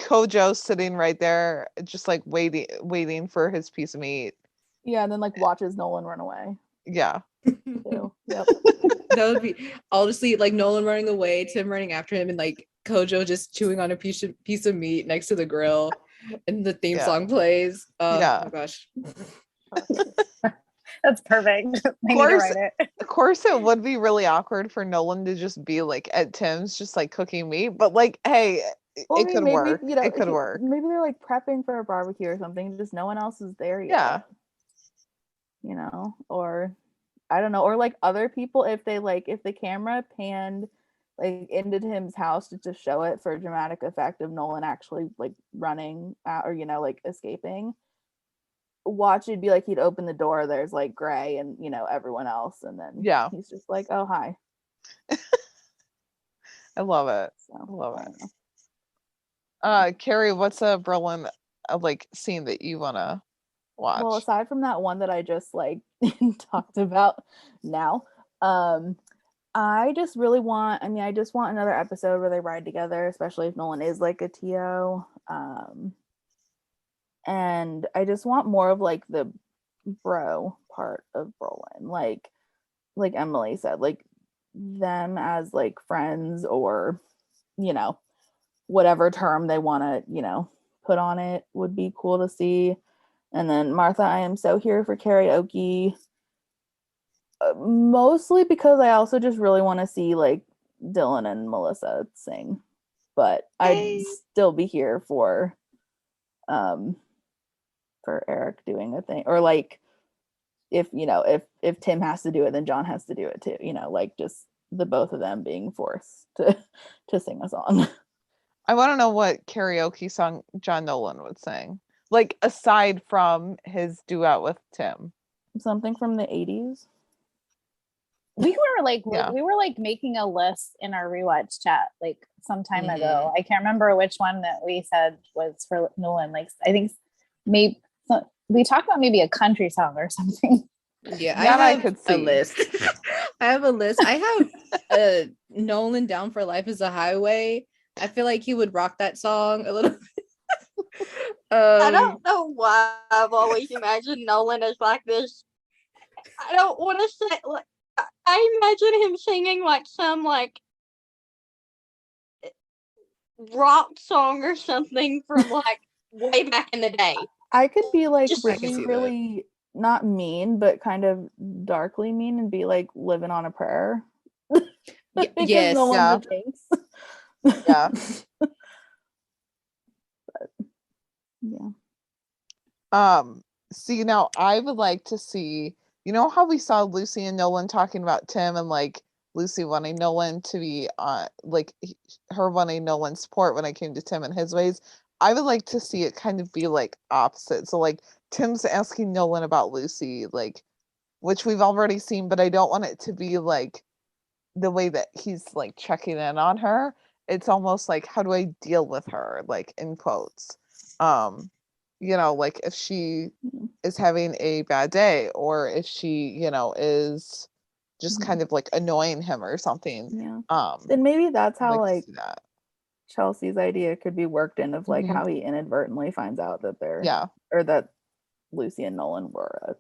Kojo sitting right there, just like waiting for his piece of meat. Yeah, and then like watches Nolan run away Yeah. too. Yep. That would be honestly like Nolan running away, Tim running after him, and like Kojo just chewing on a piece of meat next to the grill, and the theme Yeah. song plays. Oh Yeah. my gosh. That's perfect. I need to course. write it. Of course, it would be really awkward for Nolan to just be like at Tim's, just like cooking meat. But like, hey, Well, it could maybe, work. It could work. Maybe they're like prepping for a barbecue or something. Just no one else is there yet. Yeah. Or I don't know, or like other people, if the camera panned like into Tim's house to show it for dramatic effect of Nolan actually like running out or like escaping. Watch, it'd be like he'd open the door, there's like Gray and everyone else, and then Yeah. he's just like, oh hi. I love it. So I love I it. don't know. Carrie, what's a Berlin like scene that you wanna watch? Well, aside from that one that I just like talked about now, I just really want, I just want another episode where they ride together, especially if Nolan is like a TO. And I just want more of like the bro part of Brolin, like Emily said, like them as like friends or whatever term they want to put on it would be cool to see. And then Martha, I am so here for karaoke, mostly because I also just really want to see like Dylan and Melissa sing, but I'd still be here for Eric doing a thing, or like if Tim has to do it, then John has to do it too, like just the both of them being forced to sing a song. I want to know what karaoke song John Nolan would sing, like aside from his duet with Tim. Something from the 80s. We were like Yeah. we were like making a list in our rewatch chat like some time ago. I can't remember which one that we said was for Nolan. Like I think maybe we talked about maybe a country song or something. Yeah, That I I have could a see. list. I have a list. I have Nolan Down for Life is a Highway. I feel like he would rock that song a little bit. I don't know why I've always imagined Nolan as like this. I don't want to say like I imagine him singing like some like rock song or something from like way back in the day. I could be like Just- I can really, see that. really not mean, but kind of darkly mean and be like living on a prayer. Because yes. no Yeah. one's a jinx. Yeah. Yeah. See, now I would like to see, how we saw Lucy and Nolan talking about Tim and like Lucy wanting Nolan to be like her wanting Nolan's support when it came to Tim and his ways. I would like to see it kind of be like opposite. So like Tim's asking Nolan about Lucy, like, which we've already seen, but I don't want it to be like the way that he's like checking in on her. It's almost like, how do I deal with her, like in quotes. Like if she is having a bad day, or if she, is just Mhm. kind of like annoying him or something. Yeah. Then maybe that's I'd how to like see that. Chelsea's idea could be worked in, of like Mhm. how he inadvertently finds out that they're Yeah. or that Lucy and Nolan were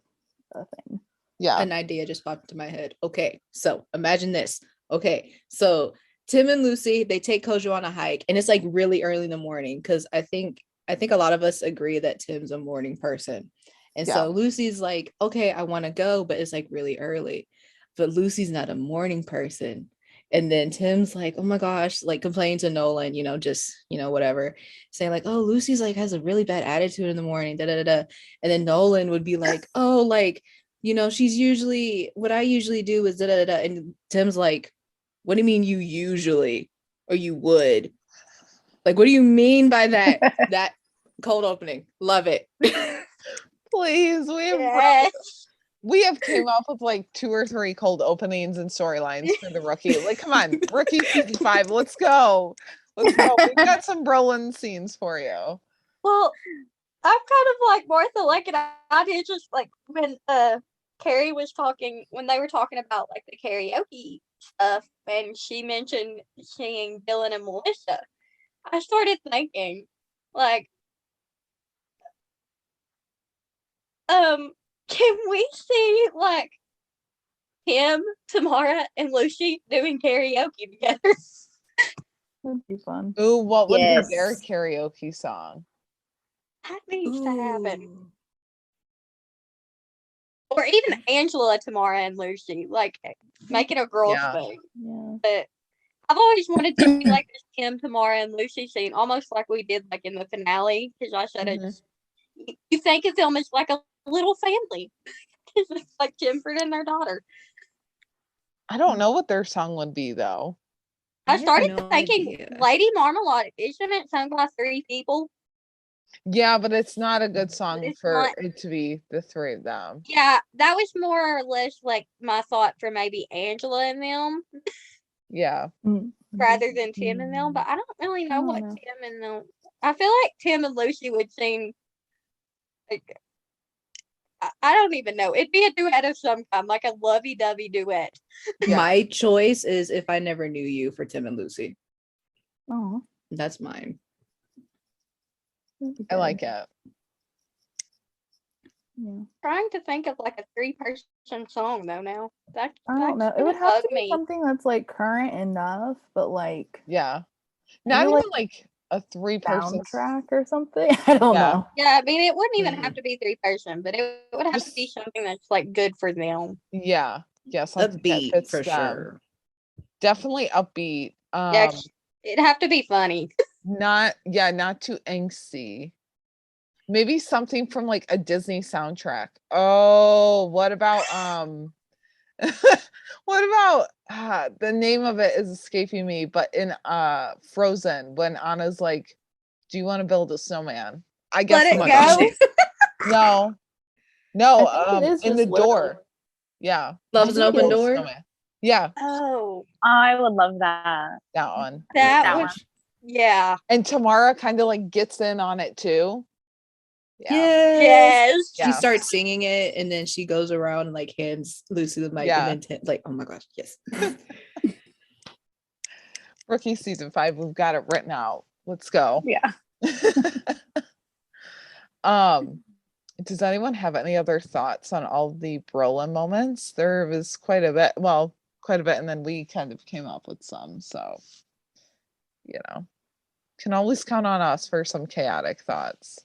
a thing. Yeah. An idea just popped into my head. Okay, so imagine this. Okay, so Tim and Lucy, they take Kojo on a hike, and it's like really early in the morning, because I think a lot of us agree that Tim's a morning person. And Yeah. so Lucy's like, okay, I want to go, but it's like really early. But Lucy's not a morning person. And then Tim's like, oh my gosh, like complaining to Nolan, just, whatever, saying like, oh, Lucy's like has a really bad attitude in the morning, da da da. Da. And then Nolan would be like, oh, like, she's usually, what I usually do is da da da. And Tim's like, what do you mean you usually, or you would? Like, what do you mean by that? That cold opening. Love it. Please, Yes. we have came up with like 2 or 3 cold openings and storylines for the rookie. Like, come on, rookie season 5. Let's go. Let's go. We've got some Brolin scenes for you. Well, I'm kind of like Martha, like an idea, just like when Carrie was talking, when they were talking about like the karaoke stuff, and she mentioned singing Dylan and Melissa. I started thinking, like, can we see like him, Tamara, and Lucy doing karaoke together? That'd be fun. Ooh, what would be their Yes. karaoke song? That needs to happen. Ooh. Or even Angela, Tamara, and Lucy, like making a girls Yeah. thing. Yeah. But I've always wanted to see like this Tim, Tamara, and Lucy scene, almost like we did like in the finale, because I said Mhm. you think of them as like a little family, because it's like Jimford and their daughter. I don't know what their song would be though. I have started no thinking idea. Lady Marmalade, isn't it sung by 3 people? Yeah, but it's not a good song It's for not. it to be the 3 of them. Yeah, that was more or less like my thought for maybe Angela and them Yeah. rather than Tim and them, but I don't really know don't what know. Tim and them. I feel like Tim and Lucy would sing. Like, I don't even know. It'd be a duet of some kind, like a lovey-dovey duet. Yeah. My choice is If I Never Knew You for Tim and Lucy. Oh, That's mine. I like it. Yeah. Trying to think of like a 3-person song though now. That I don't know. that's It would gonna have bug to be me. something that's like current enough, but like Yeah. Not maybe, even like a 3-person. soundtrack or something. I don't Yeah. know. Yeah, I mean it wouldn't even Mm. have to be 3-person, but it would have to be Just something that's like good for them. yeah. Yeah, something that Upbeat fits for them. sure. Definitely upbeat. Yeah, it'd have to be funny. Not too angsty. Maybe something from like a Disney soundtrack. Oh, what about what about the name of it is escaping me, but in Frozen, when Anna's like, do you want to build a snowman? I guess Let Oh it my go. gosh. no, I think it is in the just Lily. door. Yeah. Love is an think it open is. door. Snowman. Yeah, Oh, I would love that. that one. that That would. one. Yeah. And Tamara kind of like gets in on it too. Yeah. Yes. Yeah. She starts singing it, and then she goes around and like hands Lucy the mic, Yeah. and then like, oh my gosh, yes. Rookie season 5, we've got it written out. Let's go. Yeah. Does anyone have any other thoughts on all the Brolin moments? There was quite a bit, and then we kind of came up with some, so can always count on us for some chaotic thoughts.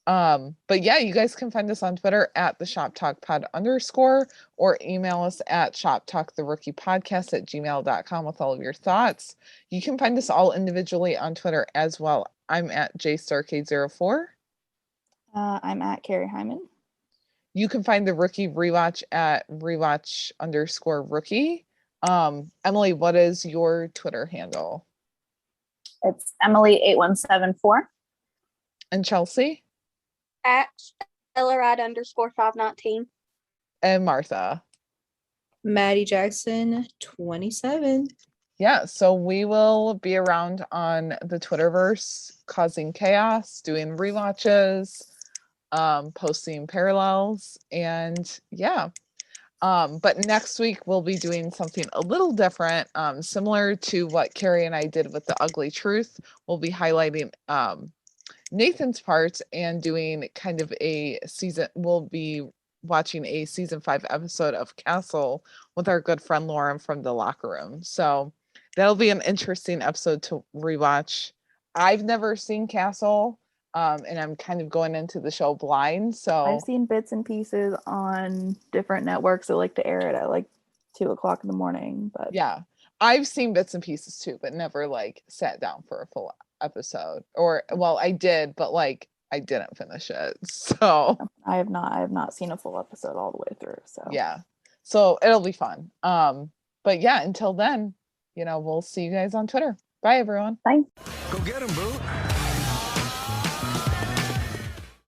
But yeah, you guys can find us on Twitter at the Shop Talk Pod _ or email us at shoptalktherookiepodcast@gmail.com with all of your thoughts. You can find us all individually on Twitter as well. I'm at JStarcade04. I'm at Carrie Hyman. You can find the Rookie Rewatch at rewatch_rookie. Emily, what is your Twitter handle? It's Emily8174. And Chelsea At Elleride_519. and Martha. Maddie Jackson 27. Yeah, so we will be around on the Twitterverse causing chaos, doing rewatches, posting parallels, and yeah. But next week we'll be doing something a little different, similar to what Carrie and I did with The Ugly Truth. We'll be highlighting Nathan's part and doing kind of a season. We'll be watching a season 5 episode of Castle with our good friend Lauren from the locker room. So that'll be an interesting episode to rewatch. I've never seen Castle, and I'm kind of going into the show blind. So I've seen bits and pieces on different networks that like to air it at like 2:00 in the morning. But yeah, I've seen bits and pieces too, but never like sat down for a full episode. Or well, I did, but like I didn't finish it. So I have not seen a full episode all the way through. So yeah, so it'll be fun. But yeah, until then, we'll see you guys on Twitter. Bye everyone. Bye. Go get him, boo.